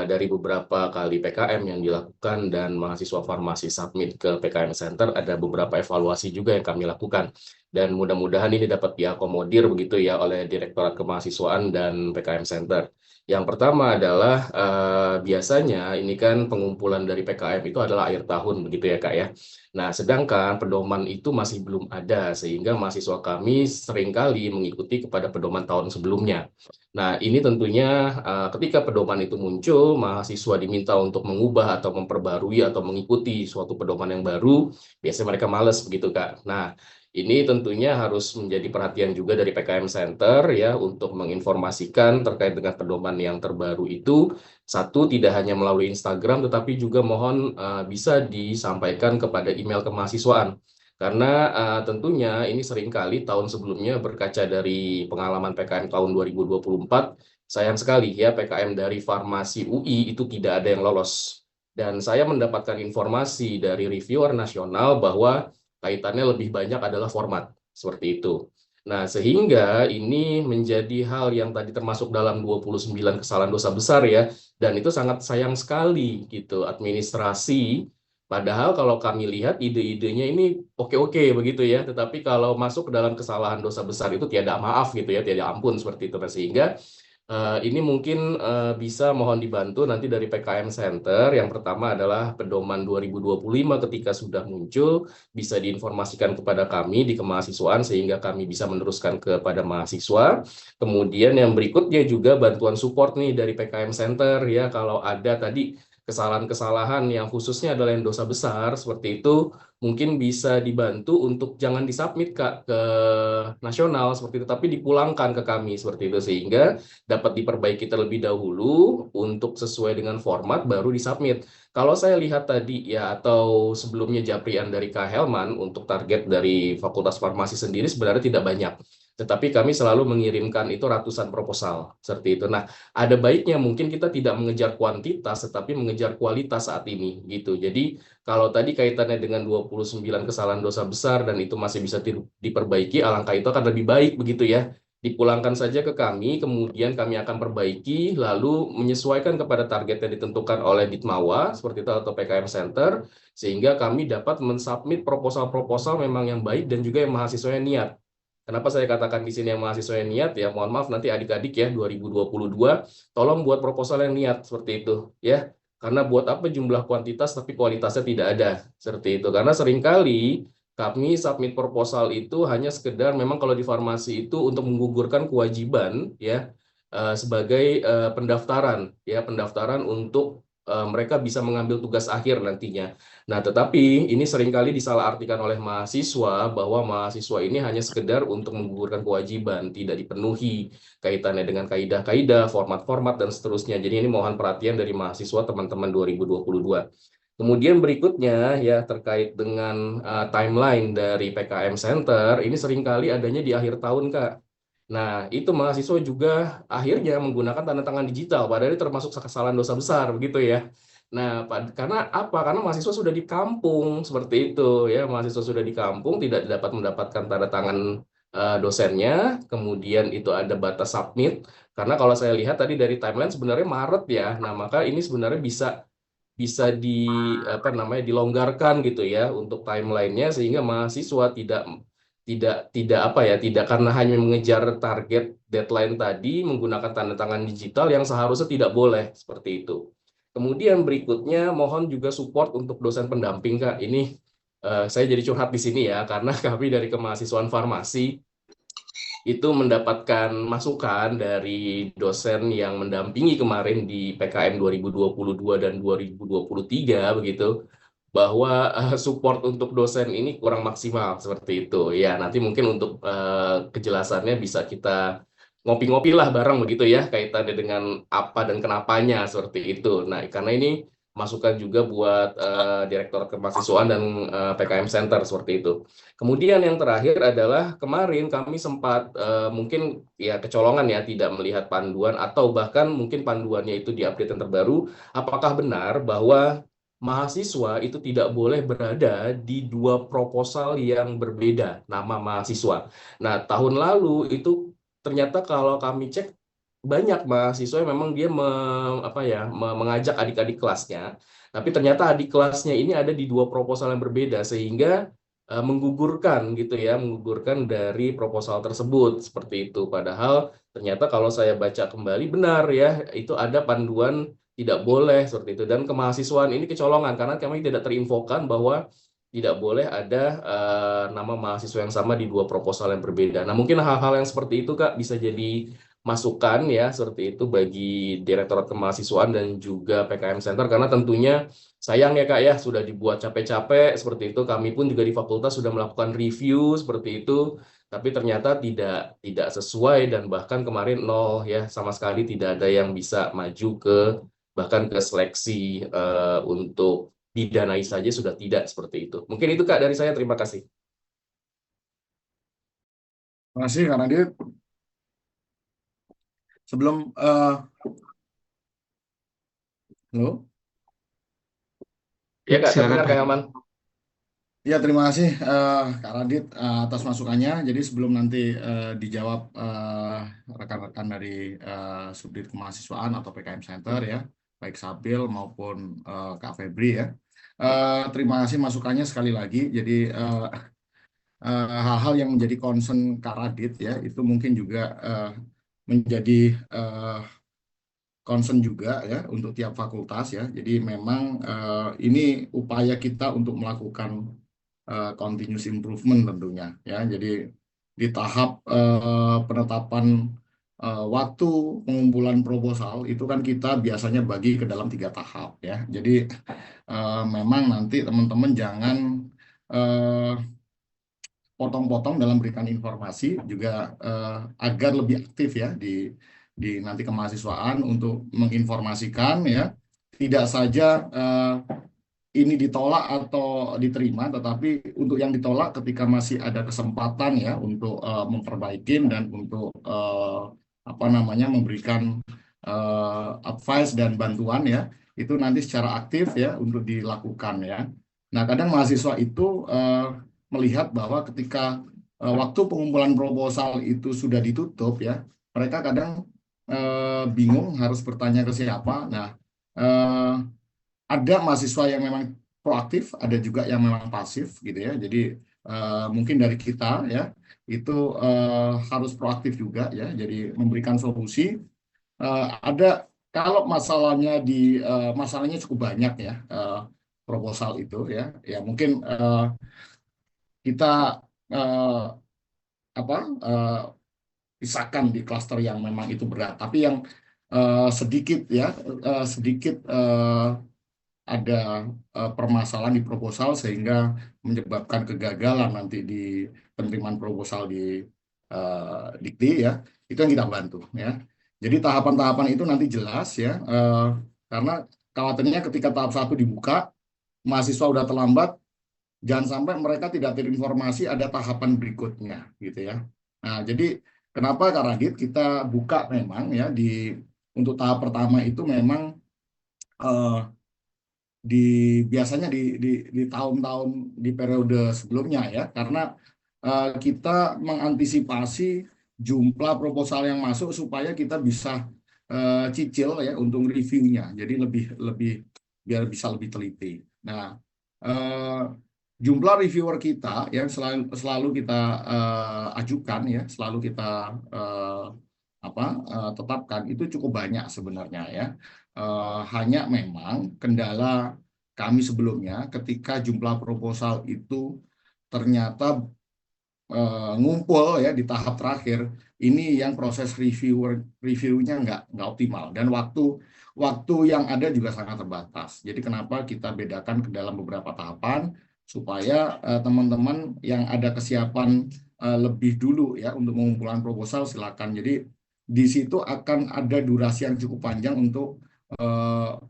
dari beberapa kali PKM yang dilakukan dan mahasiswa farmasi submit ke PKM Center ada beberapa evaluasi juga yang kami lakukan. Dan mudah-mudahan ini dapat diakomodir begitu ya oleh Direktorat Kemahasiswaan dan PKM Center. Yang pertama adalah biasanya ini kan pengumpulan dari PKM itu adalah akhir tahun begitu ya Kak ya. Nah, sedangkan pedoman itu masih belum ada sehingga mahasiswa kami seringkali mengikuti kepada pedoman tahun sebelumnya. Nah, ini tentunya ketika pedoman itu muncul, mahasiswa diminta untuk mengubah atau memperbarui atau mengikuti suatu pedoman yang baru, biasanya mereka males begitu Kak. Nah, ini tentunya harus menjadi perhatian juga dari PKM Center ya untuk menginformasikan terkait dengan pedoman yang terbaru itu. Satu, tidak hanya melalui Instagram, tetapi juga mohon bisa disampaikan kepada email kemahasiswaan. Karena tentunya ini seringkali tahun sebelumnya berkaca dari pengalaman PKM tahun 2024, sayang sekali ya PKM dari Farmasi UI itu tidak ada yang lolos. Dan saya mendapatkan informasi dari reviewer nasional bahwa kaitannya lebih banyak adalah format, seperti itu. Nah, sehingga ini menjadi hal yang tadi termasuk dalam 29 kesalahan dosa besar ya, dan itu sangat sayang sekali gitu, administrasi. Padahal kalau kami lihat ide-idenya ini oke-oke begitu ya, tetapi kalau masuk ke dalam kesalahan dosa besar itu tiada maaf gitu ya, tiada ampun seperti itu. Nah, sehingga ini mungkin bisa mohon dibantu nanti dari PKM Center. Yang pertama adalah pedoman 2025 ketika sudah muncul, bisa diinformasikan kepada kami di kemahasiswaan sehingga kami bisa meneruskan kepada mahasiswa. Kemudian yang berikutnya juga bantuan support nih dari PKM Center ya, kalau ada tadi kesalahan-kesalahan yang khususnya adalah yang dosa besar seperti itu, mungkin bisa dibantu untuk jangan disubmit Kak ke nasional seperti itu, tapi dipulangkan ke kami seperti itu sehingga dapat diperbaiki terlebih dahulu untuk sesuai dengan format baru disubmit. Kalau saya lihat tadi ya atau sebelumnya Japrian dari Kak Helman untuk target dari Fakultas Farmasi sendiri sebenarnya tidak banyak. Tetapi kami selalu mengirimkan itu ratusan proposal seperti itu. Nah, ada baiknya mungkin kita tidak mengejar kuantitas tetapi mengejar kualitas saat ini gitu. Jadi kalau tadi kaitannya dengan 29 kesalahan dosa besar dan itu masih bisa diperbaiki, alangkah itu akan lebih baik begitu ya. Dipulangkan saja ke kami, kemudian kami akan perbaiki, lalu menyesuaikan kepada target yang ditentukan oleh Ditmawa, seperti itu atau PKM Center, sehingga kami dapat mensubmit proposal-proposal memang yang baik dan juga yang mahasiswanya niat. Kenapa saya katakan di sini yang mahasiswanya niat? Ya, mohon maaf nanti adik-adik ya 2022, tolong buat proposal yang niat seperti itu ya. Karena buat apa jumlah kuantitas tapi kualitasnya tidak ada seperti itu. Karena seringkali kami submit proposal itu hanya sekedar memang kalau di farmasi itu untuk menggugurkan kewajiban ya sebagai pendaftaran untuk mereka bisa mengambil tugas akhir nantinya. Nah, tetapi ini seringkali disalahartikan oleh mahasiswa bahwa mahasiswa ini hanya sekedar untuk menggugurkan kewajiban, tidak dipenuhi kaitannya dengan kaidah-kaidah, format-format dan seterusnya. Jadi ini mohon perhatian dari mahasiswa teman-teman 2022. Kemudian berikutnya ya terkait dengan timeline dari PKM Center, ini seringkali adanya di akhir tahun, Kak. Nah, itu mahasiswa juga akhirnya menggunakan tanda tangan digital, padahal ini termasuk kesalahan dosa besar, begitu ya. Nah, karena apa? Karena mahasiswa sudah di kampung, seperti itu ya. Mahasiswa sudah di kampung, tidak dapat mendapatkan tanda tangan dosennya, kemudian itu ada batas submit. Karena kalau saya lihat tadi dari timeline sebenarnya Maret ya. Nah, maka ini sebenarnya bisa bisa dilonggarkan gitu ya untuk timelinenya sehingga mahasiswa tidak karena hanya mengejar target deadline tadi menggunakan tanda tangan digital yang seharusnya tidak boleh seperti itu. Kemudian berikutnya mohon juga support untuk dosen pendamping Kak. Ini saya jadi curhat di sini ya karena kami dari kemahasiswaan farmasi itu mendapatkan masukan dari dosen yang mendampingi kemarin di PKM 2022 dan 2023 begitu bahwa support untuk dosen ini kurang maksimal seperti itu. Ya, nanti mungkin untuk kejelasannya bisa kita ngopi-ngopi lah bareng begitu ya, kaitannya dengan apa dan kenapanya seperti itu. Nah, karena ini masukan juga buat Direktorat Kemahasiswaan dan PKM Center seperti itu. Kemudian yang terakhir adalah kemarin kami sempat mungkin ya kecolongan ya, tidak melihat panduan atau bahkan mungkin panduannya itu di update yang terbaru. Apakah benar bahwa mahasiswa itu tidak boleh berada di dua proposal yang berbeda nama mahasiswa? Nah, tahun lalu itu ternyata kalau kami cek banyak mahasiswa yang memang dia mengajak adik-adik kelasnya, tapi ternyata adik kelasnya ini ada di dua proposal yang berbeda sehingga menggugurkan gitu ya, menggugurkan dari proposal tersebut seperti itu. Padahal ternyata kalau saya baca kembali benar ya, itu ada panduan tidak boleh seperti itu, dan kemahasiswaan ini kecolongan karena kami tidak terinfokan bahwa tidak boleh ada nama mahasiswa yang sama di dua proposal yang berbeda. Nah, mungkin hal-hal yang seperti itu Kak bisa jadi masukan ya seperti itu bagi Direktorat Kemahasiswaan dan juga PKM Center, karena tentunya sayang ya Kak ya, sudah dibuat capek-capek seperti itu. Kami pun juga di fakultas sudah melakukan review seperti itu, tapi ternyata tidak sesuai dan bahkan kemarin nol ya, sama sekali tidak ada yang bisa maju ke bahkan ke seleksi untuk didanai saja sudah tidak seperti itu. Mungkin itu Kak dari saya, terima kasih. Terima kasih karena dia sebelum halo. Ya Ya, Kak, silakan terdengar Kak. Kak Yaman. Ya, terima kasih Kak Radit atas masukannya. Jadi sebelum nanti dijawab rekan-rekan dari Subdit Kemahasiswaan atau PKM Center ya, baik Sabil maupun Kak Febri ya. Terima kasih masukannya sekali lagi. Jadi hal-hal yang menjadi concern Kak Radit ya, itu mungkin juga menjadi concern juga ya untuk tiap fakultas ya. Jadi memang ini upaya kita untuk melakukan continuous improvement tentunya ya. Jadi di tahap penetapan waktu pengumpulan proposal itu kan kita biasanya bagi ke dalam 3 tahap ya. Jadi memang nanti teman-teman jangan eh, potong-potong dalam berikan informasi, juga agar lebih aktif ya di nanti kemahasiswaan untuk menginformasikan ya, tidak saja ini ditolak atau diterima, tetapi untuk yang ditolak ketika masih ada kesempatan ya untuk memperbaiki dan untuk apa namanya memberikan advice dan bantuan ya, itu nanti secara aktif ya untuk dilakukan ya. Nah, kadang mahasiswa itu melihat bahwa ketika waktu pengumpulan proposal itu sudah ditutup ya, mereka kadang bingung harus bertanya ke siapa. Nah, eh, ada mahasiswa yang memang proaktif, ada juga yang memang pasif gitu ya. Jadi mungkin dari kita ya itu harus proaktif juga ya. Jadi memberikan solusi. Ada kalau masalahnya cukup banyak ya proposal itu ya. Ya mungkin kita eh, apa pisahkan di klaster yang memang itu berat. Tapi yang sedikit ya sedikit ada permasalahan di proposal sehingga menyebabkan kegagalan nanti di penerimaan proposal di Dikti ya, itu yang kita bantu ya. Jadi tahapan-tahapan itu nanti jelas ya, karena khawatirnya ketika tahap 1 dibuka, mahasiswa udah terlambat, jangan sampai mereka tidak terinformasi ada tahapan berikutnya gitu ya. Nah, jadi kenapa Kak Radit kita buka memang ya untuk tahap pertama itu memang eh, di biasanya di tahun-tahun di periode sebelumnya ya, karena kita mengantisipasi jumlah proposal yang masuk supaya kita bisa cicil ya untuk reviewnya, jadi lebih lebih biar bisa lebih teliti. Nah, eh, jumlah reviewer kita yang selalu kita ajukan ya, selalu kita eh, tetapkan itu cukup banyak sebenarnya ya. Hanya memang kendala kami sebelumnya ketika jumlah proposal itu ternyata ngumpul ya di tahap terakhir, ini yang proses reviewnya nggak optimal dan waktu yang ada juga sangat terbatas. Jadi kenapa kita bedakan ke dalam beberapa tahapan supaya teman-teman yang ada kesiapan lebih dulu ya untuk mengumpulkan proposal silakan. Jadi di situ akan ada durasi yang cukup panjang untuk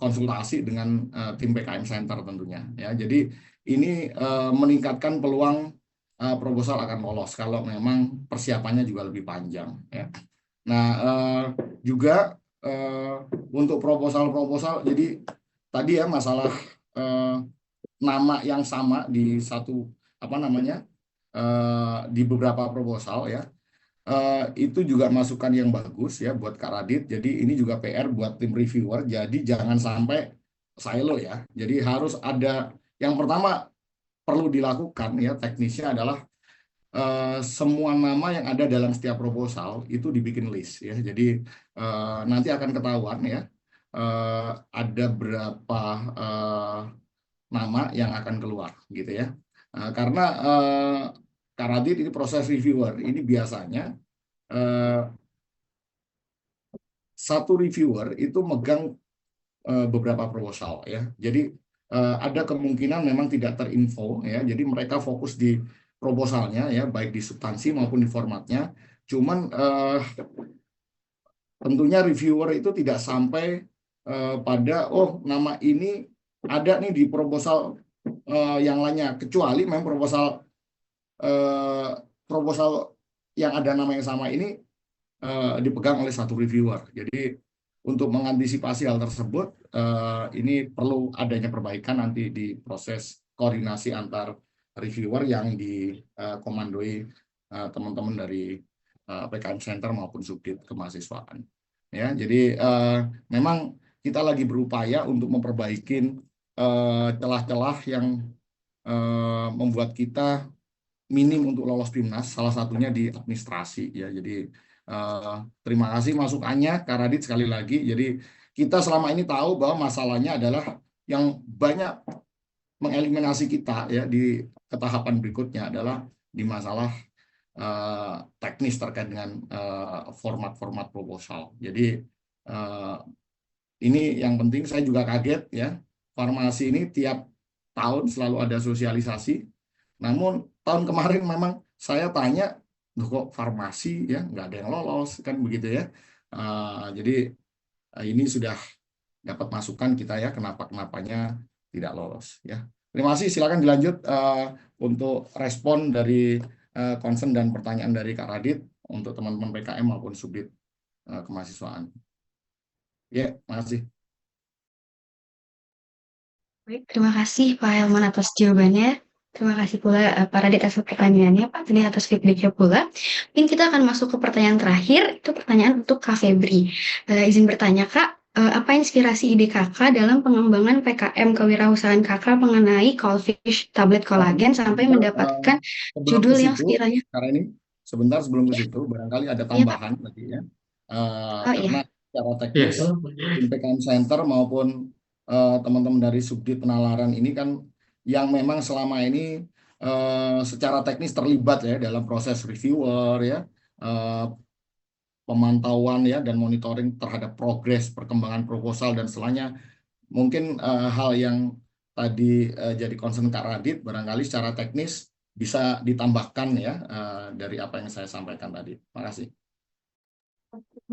konsultasi dengan tim PKM Center tentunya ya. Jadi ini meningkatkan peluang proposal akan lolos kalau memang persiapannya juga lebih panjang ya. Nah, juga eh, untuk proposal-proposal, jadi tadi ya masalah eh, nama yang sama di satu apa namanya di beberapa proposal ya. Itu juga masukan yang bagus ya buat Kak Radit. Jadi ini juga PR buat tim reviewer. Jadi jangan sampai silo ya. Jadi harus ada yang pertama perlu dilakukan ya teknisnya adalah semua nama yang ada dalam setiap proposal itu dibikin list ya. Jadi nanti akan ketahuan ya ada berapa nama yang akan keluar gitu ya. Karena Kak Radit ini proses reviewer ini biasanya eh, satu reviewer itu megang beberapa proposal ya. Jadi ada kemungkinan memang tidak terinfo ya. Jadi mereka fokus di proposalnya ya, baik di substansi maupun di formatnya. Cuman tentunya reviewer itu tidak sampai pada nama ini ada nih di proposal yang lainnya, kecuali memang proposal yang ada nama yang sama ini dipegang oleh satu reviewer. Jadi untuk mengantisipasi hal tersebut, ini perlu adanya perbaikan nanti di proses koordinasi antar reviewer yang dikomandoi teman-teman dari PKM Center maupun Subdit Kemahasiswaan. Ya, jadi memang kita lagi berupaya untuk memperbaiki celah-celah yang membuat kita minim untuk lolos PIMNAS, salah satunya di administrasi ya. Jadi terima kasih masukannya Kak Radit sekali lagi. Jadi kita selama ini tahu bahwa masalahnya adalah yang banyak mengeliminasi kita ya di ketahapan berikutnya adalah di masalah teknis terkait dengan format-format proposal. Jadi ini yang penting, saya juga kaget ya, farmasi ini tiap tahun selalu ada sosialisasi. Namun tahun kemarin memang saya tanya, loh kok farmasi ya nggak ada yang lolos kan begitu ya. Jadi ini sudah dapat masukan kita ya kenapa-kenapanya tidak lolos ya. Terima kasih, silakan dilanjut untuk respon dari concern dan pertanyaan dari Kak Radit untuk teman-teman PKM maupun Subdit Kemahasiswaan. Ya, makasih. Baik, terima kasih Pak Helman atas jawabannya. Terima kasih pula Pak Radit atas pertanyaannya, Pak, tadi atas feedbacknya pula. Mungkin kita akan masuk ke pertanyaan terakhir, itu pertanyaan untuk Kak Febri. Izin bertanya, Kak, apa inspirasi ide Kakak dalam pengembangan PKM kewirausahaan Kakak mengenai Coldfish tablet kolagen sampai mendapatkan Sebelum judul ke yang situ, sekiranya... karena ini sebentar sebelum ke Ya, situ, barangkali ada iya, Pak. tambahan lagi ya. Oh Karena iya, secara Iya. teknis, tim PKM Center maupun teman-teman dari Subdit Penalaran ini kan yang memang selama ini secara teknis terlibat ya dalam proses reviewer ya, eh, pemantauan ya dan monitoring terhadap progres perkembangan proposal dan setelahnya. Mungkin hal yang tadi jadi concern Kak Radit barangkali secara teknis bisa ditambahkan ya dari apa yang saya sampaikan tadi. Terima kasih.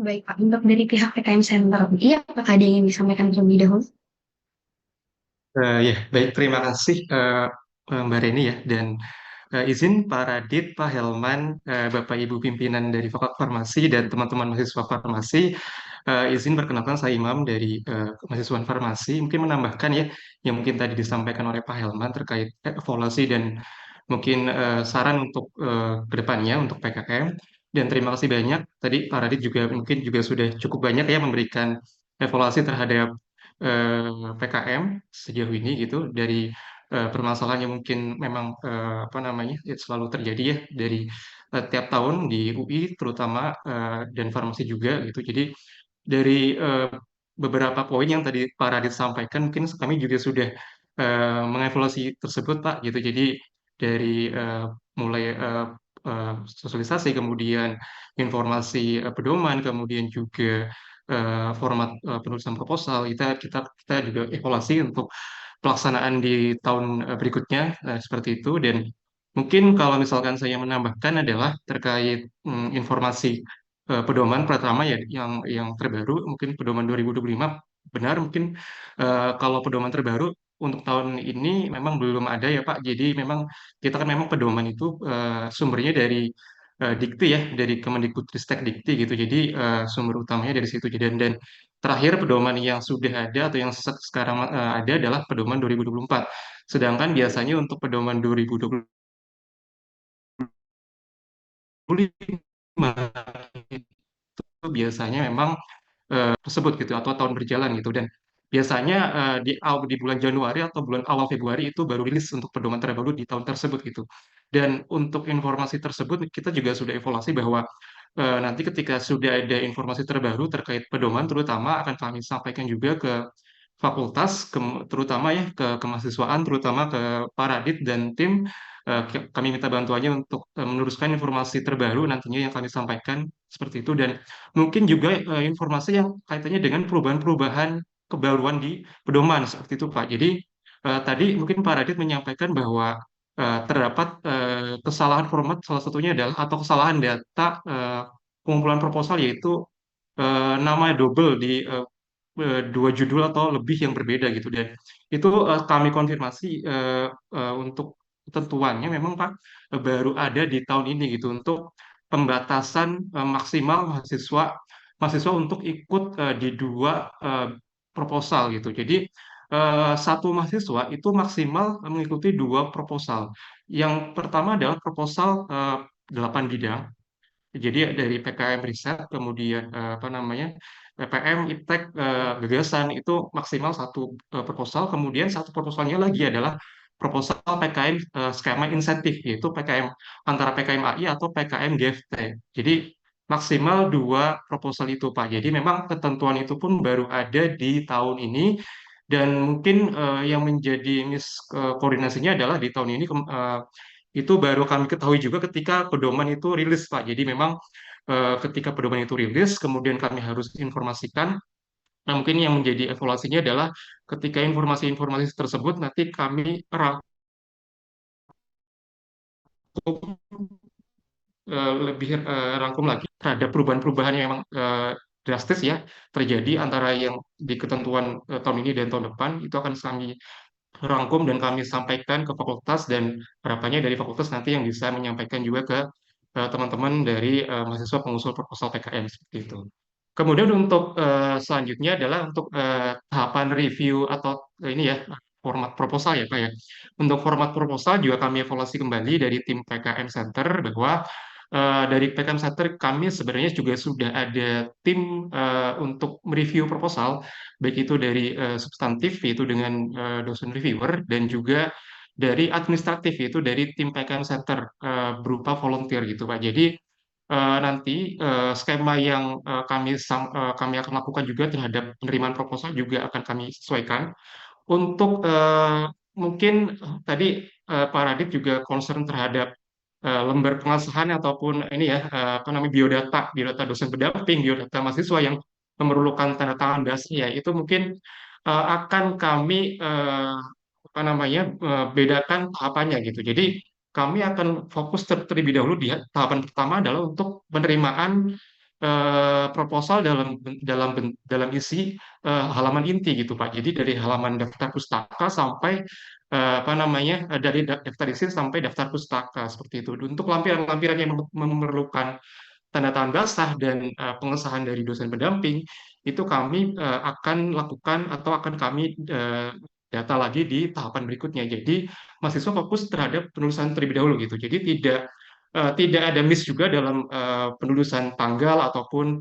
baik Pak. Untuk dari pihak PKM Center, iya, apakah ada yang ingin disampaikan terlebih dahulu? Ya, baik. Terima kasih Mbak Reni ya. Dan izin Pak Radit, Pak Helman, Bapak Ibu pimpinan dari Fakultas Farmasi dan teman-teman mahasiswa farmasi, izin perkenalkan saya Imam dari mahasiswa farmasi. Mungkin menambahkan ya, yang mungkin tadi disampaikan oleh Pak Helman terkait evaluasi dan mungkin saran untuk kedepannya untuk PKM. Dan terima kasih banyak. Tadi Pak Radit juga mungkin juga sudah cukup banyak ya memberikan evaluasi terhadap PKM sejauh ini gitu dari permasalahan yang mungkin memang apa namanya ya, selalu terjadi ya dari tiap tahun di UI terutama dan farmasi juga gitu. Jadi dari beberapa poin yang tadi Pak Radit sampaikan mungkin kami juga sudah mengevaluasi tersebut Pak gitu. Jadi dari mulai sosialisasi, kemudian informasi pedoman, kemudian juga format penulisan proposal. Kita juga evaluasi untuk pelaksanaan di tahun berikutnya, seperti itu. Dan mungkin kalau misalkan saya menambahkan adalah terkait informasi pedoman pertama ya, yang terbaru mungkin pedoman 2025. Benar, mungkin kalau pedoman terbaru untuk tahun ini memang belum ada ya Pak. Jadi memang kita kan memang pedoman itu sumbernya dari Dikti ya, dari Kemendikbudristek Dikti gitu. Jadi sumber utamanya dari situ. Dan terakhir pedoman yang sudah ada atau yang sekarang ada adalah pedoman 2024. Sedangkan biasanya untuk pedoman 2025 itu biasanya memang tersebut gitu atau tahun berjalan gitu. Dan biasanya di bulan Januari atau bulan awal Februari itu baru rilis untuk pedoman terbaru di tahun tersebut gitu. Dan untuk informasi tersebut kita juga sudah evaluasi bahwa nanti ketika sudah ada informasi terbaru terkait pedoman terutama akan kami sampaikan juga ke fakultas, terutama ya ke kemahasiswaan, terutama ke Paradit dan tim. Kami minta bantuannya untuk meneruskan informasi terbaru nantinya yang kami sampaikan seperti itu. Dan mungkin juga informasi yang kaitannya dengan perubahan-perubahan kebaruan di pedoman seperti itu Pak. Jadi tadi mungkin Pak Radit menyampaikan bahwa terdapat kesalahan format, salah satunya adalah atau kesalahan data pengumpulan proposal, yaitu nama double di dua judul atau lebih yang berbeda gitu. Dan itu kami konfirmasi untuk ketentuannya memang Pak baru ada di tahun ini gitu untuk pembatasan maksimal mahasiswa mahasiswa untuk ikut di dua proposal gitu. Jadi satu mahasiswa itu maksimal mengikuti dua proposal. Yang pertama adalah proposal 8 bidang. Jadi dari PKM riset, kemudian apa namanya PPM, IPTEK, gagasan itu maksimal satu proposal. Kemudian satu proposalnya lagi adalah proposal PKM skema insentif, yaitu PKM antara PKM AI atau PKM GFT. Jadi maksimal dua proposal itu Pak. Jadi memang ketentuan itu pun baru ada di tahun ini. Dan mungkin yang menjadi koordinasinya adalah di tahun ini itu baru kami ketahui juga ketika pedoman itu rilis, Pak. Jadi memang ketika pedoman itu rilis, kemudian kami harus informasikan. Nah, mungkin yang menjadi evaluasinya adalah ketika informasi-informasi tersebut nanti kami lebih rangkum lagi terhadap perubahan-perubahan yang memang drastis ya terjadi antara yang di ketentuan tahun ini dan tahun depan. Itu akan kami rangkum dan kami sampaikan ke fakultas, dan harapannya dari fakultas nanti yang bisa menyampaikan juga ke teman-teman dari mahasiswa pengusul proposal PKM seperti itu. Kemudian untuk selanjutnya adalah untuk tahapan review atau ini ya format proposal ya Pak ya. Untuk format proposal juga kami evaluasi kembali dari tim PKM Center bahwa dari PKM Center kami sebenarnya juga sudah ada tim untuk mereview proposal, baik itu dari substantif yaitu dengan dosen reviewer, dan juga dari administratif yaitu dari tim PKM Center berupa volunteer gitu Pak. Jadi nanti skema yang kami akan lakukan juga terhadap penerimaan proposal juga akan kami sesuaikan. Untuk mungkin tadi Pak Radit juga concern terhadap lembar pengasahan ataupun ini ya apa namanya biodata dosen pendamping, biodata mahasiswa yang memerlukan tanda tangan dasar ya itu mungkin akan kami apa namanya bedakan tahapannya gitu. Jadi kami akan fokus terlebih dahulu di tahapan pertama adalah untuk penerimaan proposal dalam isi halaman inti gitu Pak. Jadi dari halaman daftar pustaka sampai apa namanya dari daftar isi sampai daftar pustaka seperti itu. Untuk lampiran-lampiran yang memerlukan tanda tangan basah dan pengesahan dari dosen pendamping itu kami akan lakukan atau akan kami data lagi di tahapan berikutnya. Jadi mahasiswa fokus terhadap penulisan terlebih dahulu gitu. Jadi tidak ada miss juga dalam penulisan tanggal ataupun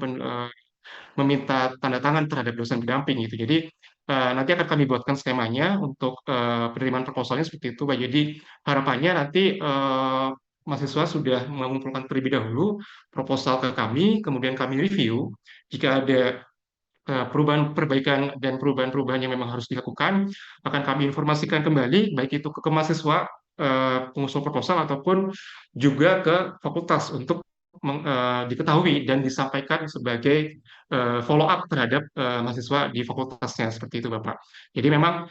meminta tanda tangan terhadap dosen pendamping gitu. Jadi nanti akan kami buatkan skemanya untuk penerimaan proposalnya seperti itu Pak. Jadi harapannya nanti mahasiswa sudah mengumpulkan terlebih dahulu proposal ke kami, kemudian kami review. Jika ada perubahan perbaikan dan perubahan-perubahan yang memang harus dilakukan, akan kami informasikan kembali baik itu ke mahasiswa pengusul proposal ataupun juga ke fakultas untuk diketahui dan disampaikan sebagai follow up terhadap mahasiswa di fakultasnya seperti itu Bapak. Jadi memang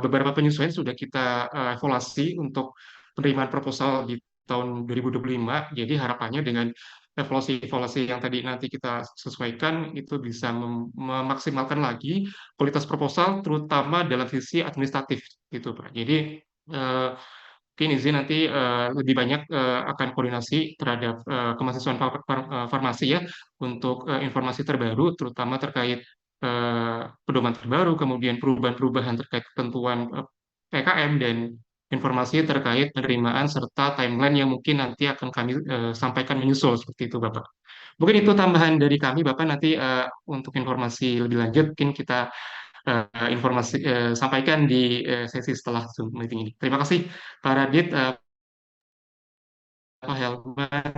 beberapa penyesuaian sudah kita evaluasi untuk penerimaan proposal di tahun 2025. Jadi harapannya dengan evaluasi-evaluasi yang tadi nanti kita sesuaikan itu bisa memaksimalkan lagi kualitas proposal terutama dalam sisi administratif gitu Pak. Jadi eh, mungkin izin nanti lebih banyak akan koordinasi terhadap kemahasiswaan farmasi ya untuk informasi terbaru terutama terkait pedoman terbaru, kemudian perubahan-perubahan terkait ketentuan PKM dan informasi terkait penerimaan serta timeline yang mungkin nanti akan kami sampaikan menyusul seperti itu Bapak. Mungkin itu tambahan dari kami Bapak nanti untuk informasi lebih lanjut mungkin kita informasi sampaikan di sesi setelah Zoom meeting ini. Terima kasih Pak Radit, Pak Helman,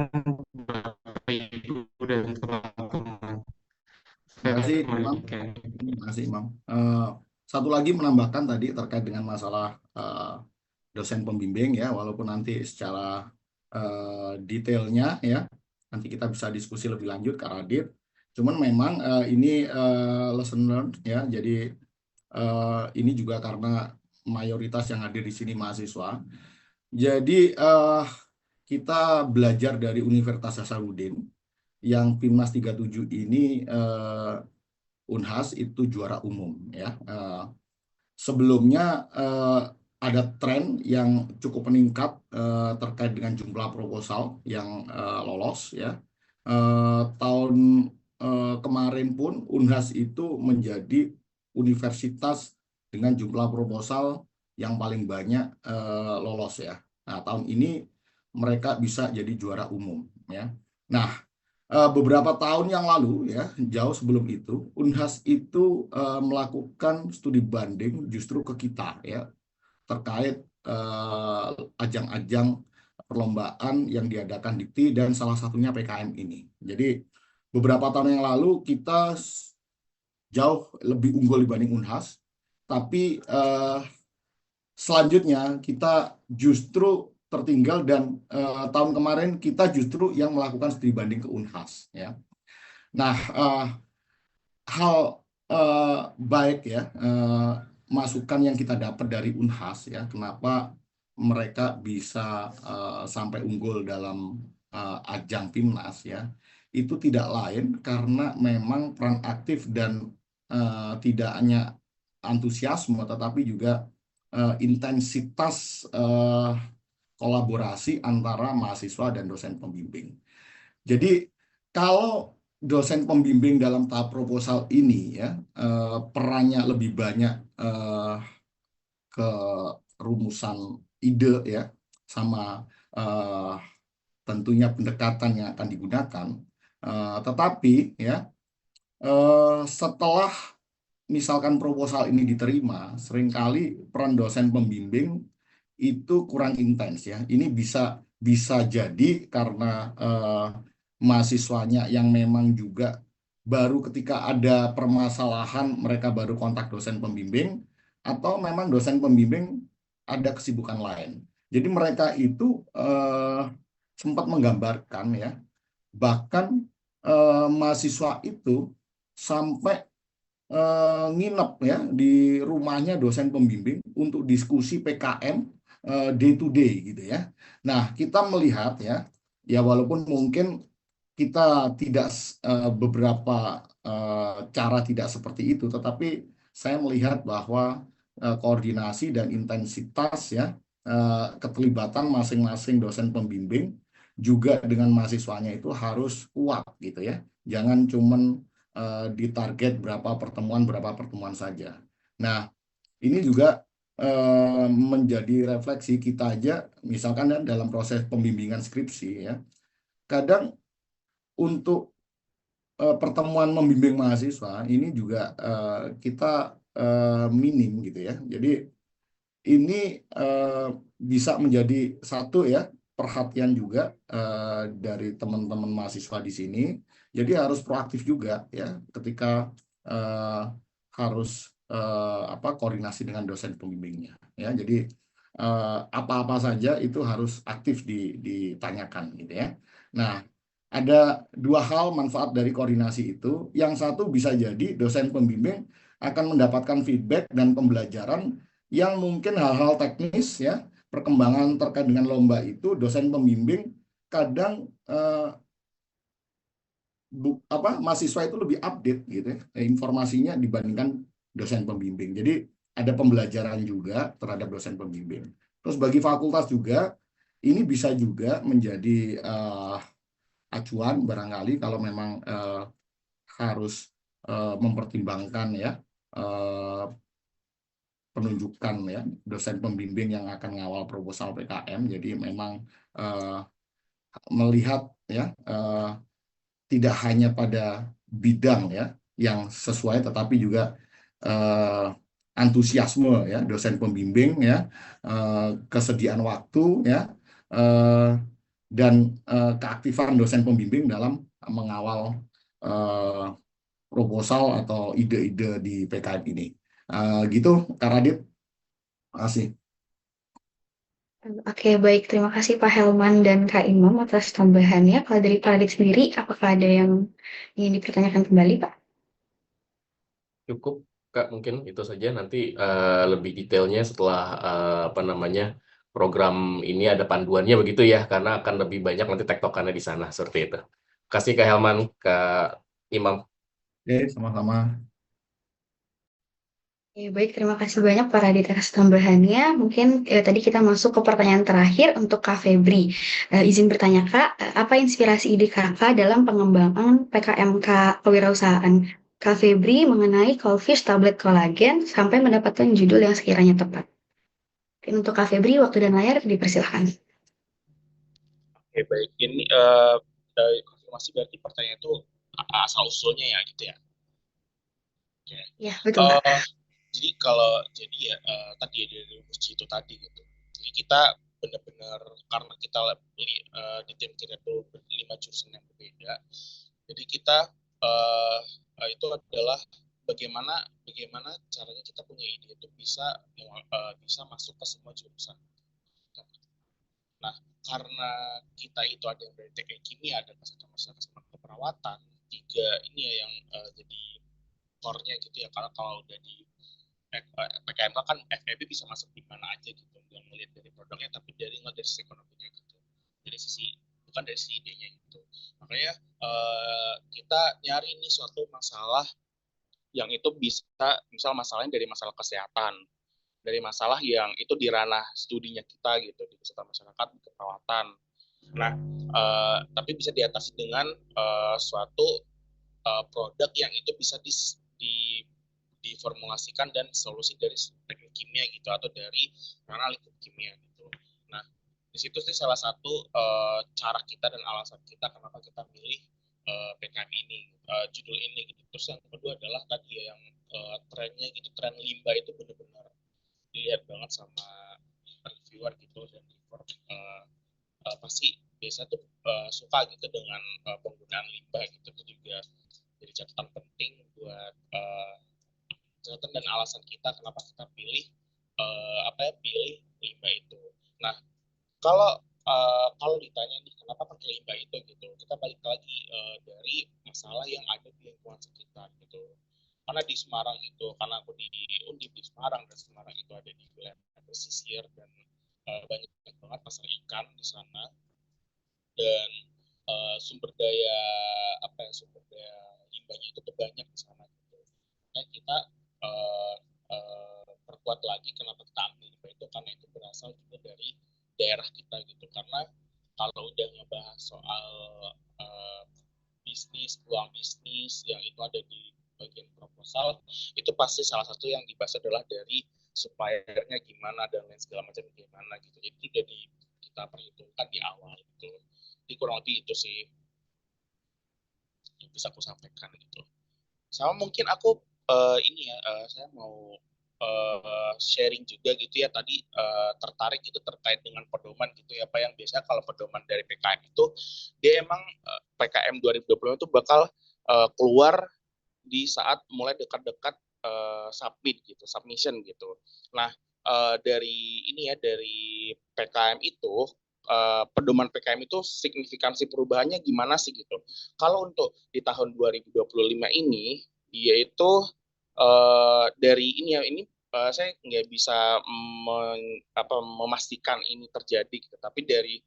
Bapak Ibu dan teman-teman. Terima Saya kasih, Imam. kembalikan. Terima kasih, Imam. Satu lagi menambahkan tadi terkait dengan masalah dosen pembimbing ya, walaupun nanti secara detailnya ya, nanti kita bisa diskusi lebih lanjut Kak Radit. Cuman memang ini lesson learned ya, jadi ini juga karena mayoritas yang hadir di sini mahasiswa. Jadi kita belajar dari Universitas Hasanuddin yang Pimnas 37 ini Unhas itu juara umum ya. Sebelumnya ada tren yang cukup meningkat terkait dengan jumlah proposal yang lolos ya. Tahun kemarin pun Unhas itu menjadi universitas dengan jumlah proposal yang paling banyak lolos ya. Nah, tahun ini mereka bisa jadi juara umum ya. Nah, beberapa tahun yang lalu ya, jauh sebelum itu, Unhas itu melakukan studi banding justru ke kita ya terkait ajang-ajang perlombaan yang diadakan Dikti dan salah satunya PKM ini. Jadi beberapa tahun yang lalu kita jauh lebih unggul dibanding Unhas, tapi selanjutnya kita justru tertinggal dan tahun kemarin kita justru yang melakukan studi banding ke Unhas ya. Nah, hal baik ya masukan yang kita dapat dari Unhas ya, kenapa mereka bisa sampai unggul dalam ajang Pimnas ya, itu tidak lain karena memang peran aktif dan tidak hanya antusiasme tetapi juga intensitas kolaborasi antara mahasiswa dan dosen pembimbing. Jadi kalau dosen pembimbing dalam tahap proposal ini ya perannya lebih banyak ke rumusan ide ya sama tentunya pendekatan yang akan digunakan. Tetapi ya setelah misalkan proposal ini diterima, seringkali peran dosen pembimbing itu kurang intens ya. Ini bisa jadi karena mahasiswanya yang memang juga baru ketika ada permasalahan mereka baru kontak dosen pembimbing atau memang dosen pembimbing ada kesibukan lain. Jadi mereka itu sempat menggambarkan ya, bahkan mahasiswa itu sampai nginep ya di rumahnya dosen pembimbing untuk diskusi PKM day to day gitu ya. Nah, kita melihat ya walaupun mungkin kita tidak beberapa cara tidak seperti itu, tetapi saya melihat bahwa koordinasi dan intensitas ya keterlibatan masing-masing dosen pembimbing juga dengan mahasiswanya itu harus kuat gitu ya. Jangan cuman ditarget berapa pertemuan saja. Nah, ini juga menjadi refleksi kita aja, misalkan ya, dalam proses pembimbingan skripsi ya, kadang untuk pertemuan membimbing mahasiswa ini juga kita minim gitu ya. Jadi ini bisa menjadi satu ya perhatian juga dari teman-teman mahasiswa di sini. Jadi harus proaktif juga ya ketika harus koordinasi dengan dosen pembimbingnya ya. Jadi apa-apa saja itu harus aktif ditanyakan gitu ya. Nah, ada dua hal manfaat dari koordinasi itu. Yang satu bisa jadi dosen pembimbing akan mendapatkan feedback dan pembelajaran yang mungkin hal-hal teknis ya, perkembangan terkait dengan lomba itu dosen pembimbing kadang mahasiswa itu lebih update gitu ya, informasinya dibandingkan dosen pembimbing. Jadi ada pembelajaran juga terhadap dosen pembimbing. Terus bagi fakultas juga ini bisa juga menjadi acuan barangkali kalau memang harus mempertimbangkan ya penunjukan ya dosen pembimbing yang akan ngawal proposal PKM. Jadi memang melihat ya tidak hanya pada bidang ya yang sesuai, tetapi juga antusiasme ya dosen pembimbing ya, kesediaan waktu ya, dan keaktifan dosen pembimbing dalam mengawal proposal atau ide-ide di PKM ini. Gitu, Kak Radit. Terima kasih. Oke, baik. Terima kasih Pak Helman dan Kak Imam atas tambahannya. Kalau dari Pak Radit sendiri, apakah ada yang ingin dipertanyakan kembali, Pak? Cukup, Kak, mungkin itu saja. Nanti lebih detailnya setelah apa namanya program ini ada panduannya begitu ya, karena akan lebih banyak nanti tektokannya di sana seperti itu. Kasih Kak Helman, Kak Imam. Oke, sama-sama. Ya, baik, terima kasih banyak Pak Radit atas tambahannya. Mungkin tadi kita masuk ke pertanyaan terakhir untuk Kak Febri. Izin bertanya Kak, apa inspirasi ide Kakak dalam pengembangan PKMK kewirausahaan Kak Febri mengenai Colfish tablet kolagen sampai mendapatkan judul yang sekiranya tepat? Mungkin untuk Kak Febri, waktu dan layar dipersilahkan. Oke, baik. Ini konfirmasi berarti pertanyaan itu asal usulnya ya gitu ya. Oke. Ya, betul Kak. Jadi kalau tadi ya dari rumus itu tadi gitu. Jadi kita benar-benar karena kita di tim kita itu 5 jurusan yang berbeda. Jadi kita itu adalah bagaimana caranya kita punya ide itu bisa masuk ke semua jurusan. Nah, karena kita itu ada yang dari teknik kimia, ada sama keperawatan, tiga ini ya yang jadi core-nya gitu ya. Karena kalau udah di PKMK kan FEB bisa masuk di mana aja gitu, nggak ngelihat dari produknya, tapi ngelihat dari sisi ekonominya gitu, dari sisi bukan dari sisi idenya gitu. Makanya kita nyari nih suatu masalah yang itu bisa, misal masalahnya dari masalah kesehatan, dari masalah yang itu di ranah studinya kita gitu, di kesehatan masyarakat, di keperawatan. Nah, tapi bisa diatasi dengan suatu produk yang itu bisa diformulasikan dan solusi dari teknik kimia gitu, atau dari ranah lingkup kimia gitu. Nah, di situ sih salah satu cara kita dan alasan kita kenapa kita pilih PKM ini, judul ini gitu. Terus yang kedua adalah tadi ya yang trennya gitu, tren limbah itu benar-benar dilihat banget sama reviewer gitu, dan pasti biasa tuh suka gitu dengan penggunaan limbah gitu. Itu juga jadi catatan penting buat catatan dan alasan kita kenapa kita pilih pilih limbah itu. Nah, kalau ditanya nih kenapa pakai limbah itu gitu, kita balik lagi dari masalah yang ada di lingkungan sekitar gitu. Karena di Semarang itu, karena aku di Undip di Semarang, dan Semarang itu ada di wilayah pesisir, dan banyak banget pasar ikan di sana, dan sumber daya limbahnya itu tuh banyak di sana gitu. Nah, kita perkuat lagi kenapa kita ambil limbah itu, karena itu berasal juga dari daerah kita gitu. Karena kalau udah ngebahas soal bisnis, peluang bisnis yang itu ada di bagian proposal, itu pasti salah satu yang dibahas adalah dari suppliernya gimana dan lain segala macam gimana gitu. Jadi itu udah kita perhitungkan di awal gitu. Jadi kurang lebih itu sih yang bisa aku sampaikan gitu. Sama mungkin aku saya mau sharing juga gitu ya, tadi tertarik gitu terkait dengan pedoman gitu ya, Pak, yang biasanya kalau pedoman dari PKM itu dia emang PKM 2020 itu bakal keluar di saat mulai dekat-dekat submission gitu. Nah, dari ini ya, dari PKM itu, pedoman PKM itu signifikansi perubahannya gimana sih gitu. Kalau untuk di tahun 2025 ini, yaitu dari ini ya, ini saya nggak bisa memastikan ini terjadi gitu, tapi dari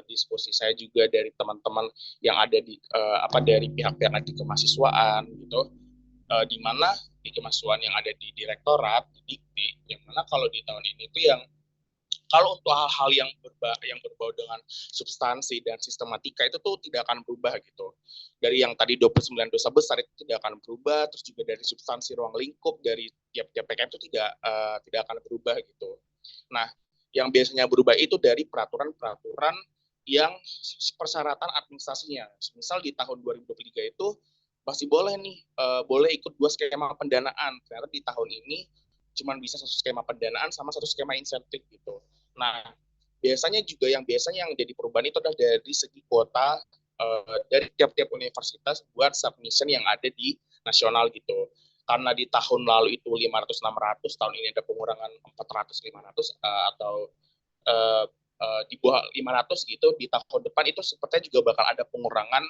diskusi saya juga dari teman-teman yang ada di dari pihak-pihak di kemahasiswaan gitu, di mana di kemahasiswaan yang ada di direktorat di Dikti, yang mana kalau di tahun ini itu yang kalau untuk hal-hal yang berbau dengan substansi dan sistematika itu tuh tidak akan berubah gitu. Dari yang tadi 29 dosa besar itu tidak akan berubah, terus juga dari substansi ruang lingkup dari tiap-tiap PKM itu tidak akan berubah gitu. Nah, yang biasanya berubah itu dari peraturan-peraturan yang persyaratan administrasinya. Misal di tahun 2023 itu masih boleh nih, boleh ikut 2 skema pendanaan. Ternyata di tahun ini cuma bisa 1 skema pendanaan sama 1 skema insentif gitu. Nah, biasanya yang jadi perubahan itu adalah dari segi kuota dari tiap-tiap universitas buat submission yang ada di nasional gitu. Karena di tahun lalu itu 500-600, tahun ini ada pengurangan 400-500 atau di bawah 500 gitu, di tahun depan itu sepertinya juga bakal ada pengurangan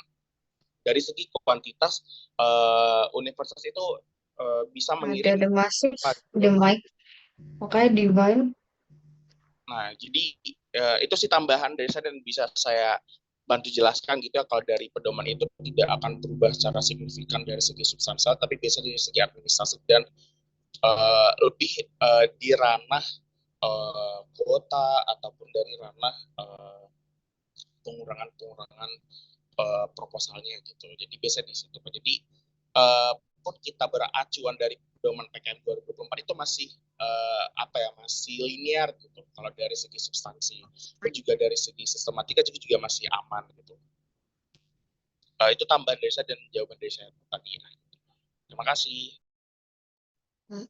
dari segi kuantitas. Universitas itu bisa mengirim Ada masuk, gitu. the mic. Oke, divine. Nah, jadi itu sih tambahan dari saya dan bisa saya bantu jelaskan gitu ya, kalau dari pedoman itu tidak akan berubah secara signifikan dari segi substansial, tapi biasanya dari segi administrasi dan lebih di ranah kuota ataupun dari ranah pengurangan proposalnya gitu. Jadi biasanya di situ. Jadi pun kita beracuan dari pedoman PKM 2024 itu masih masih linear gitu. Kalau dari segi substansi, pun juga dari segi sistematika juga masih aman gitu. Itu tambahan dari saya dan jawaban dari saya tadi. Terima kasih.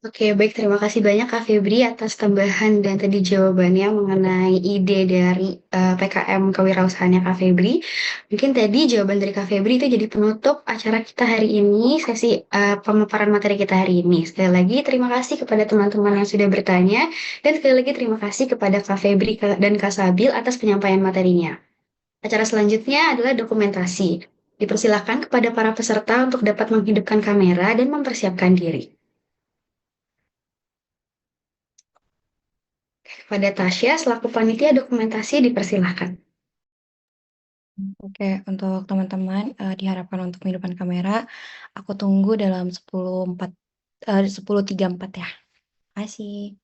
Oke, baik. Terima kasih banyak Kak Febri atas tambahan dan tadi jawabannya mengenai ide dari PKM kewirausahaannya Kak Febri. Mungkin tadi jawaban dari Kak Febri itu jadi penutup acara kita hari ini, sesi pemaparan materi kita hari ini. Sekali lagi terima kasih kepada teman-teman yang sudah bertanya, dan sekali lagi terima kasih kepada Kak Febri dan Kak Sabil atas penyampaian materinya. Acara selanjutnya adalah dokumentasi. Dipersilahkan kepada para peserta untuk dapat menghidupkan kamera dan mempersiapkan diri. Kepada Tasya, selaku panitia dokumentasi, dipersilahkan. Oke, untuk teman-teman diharapkan untuk menghidupkan kamera. Aku tunggu dalam 10.3.4 ya. Terima kasih.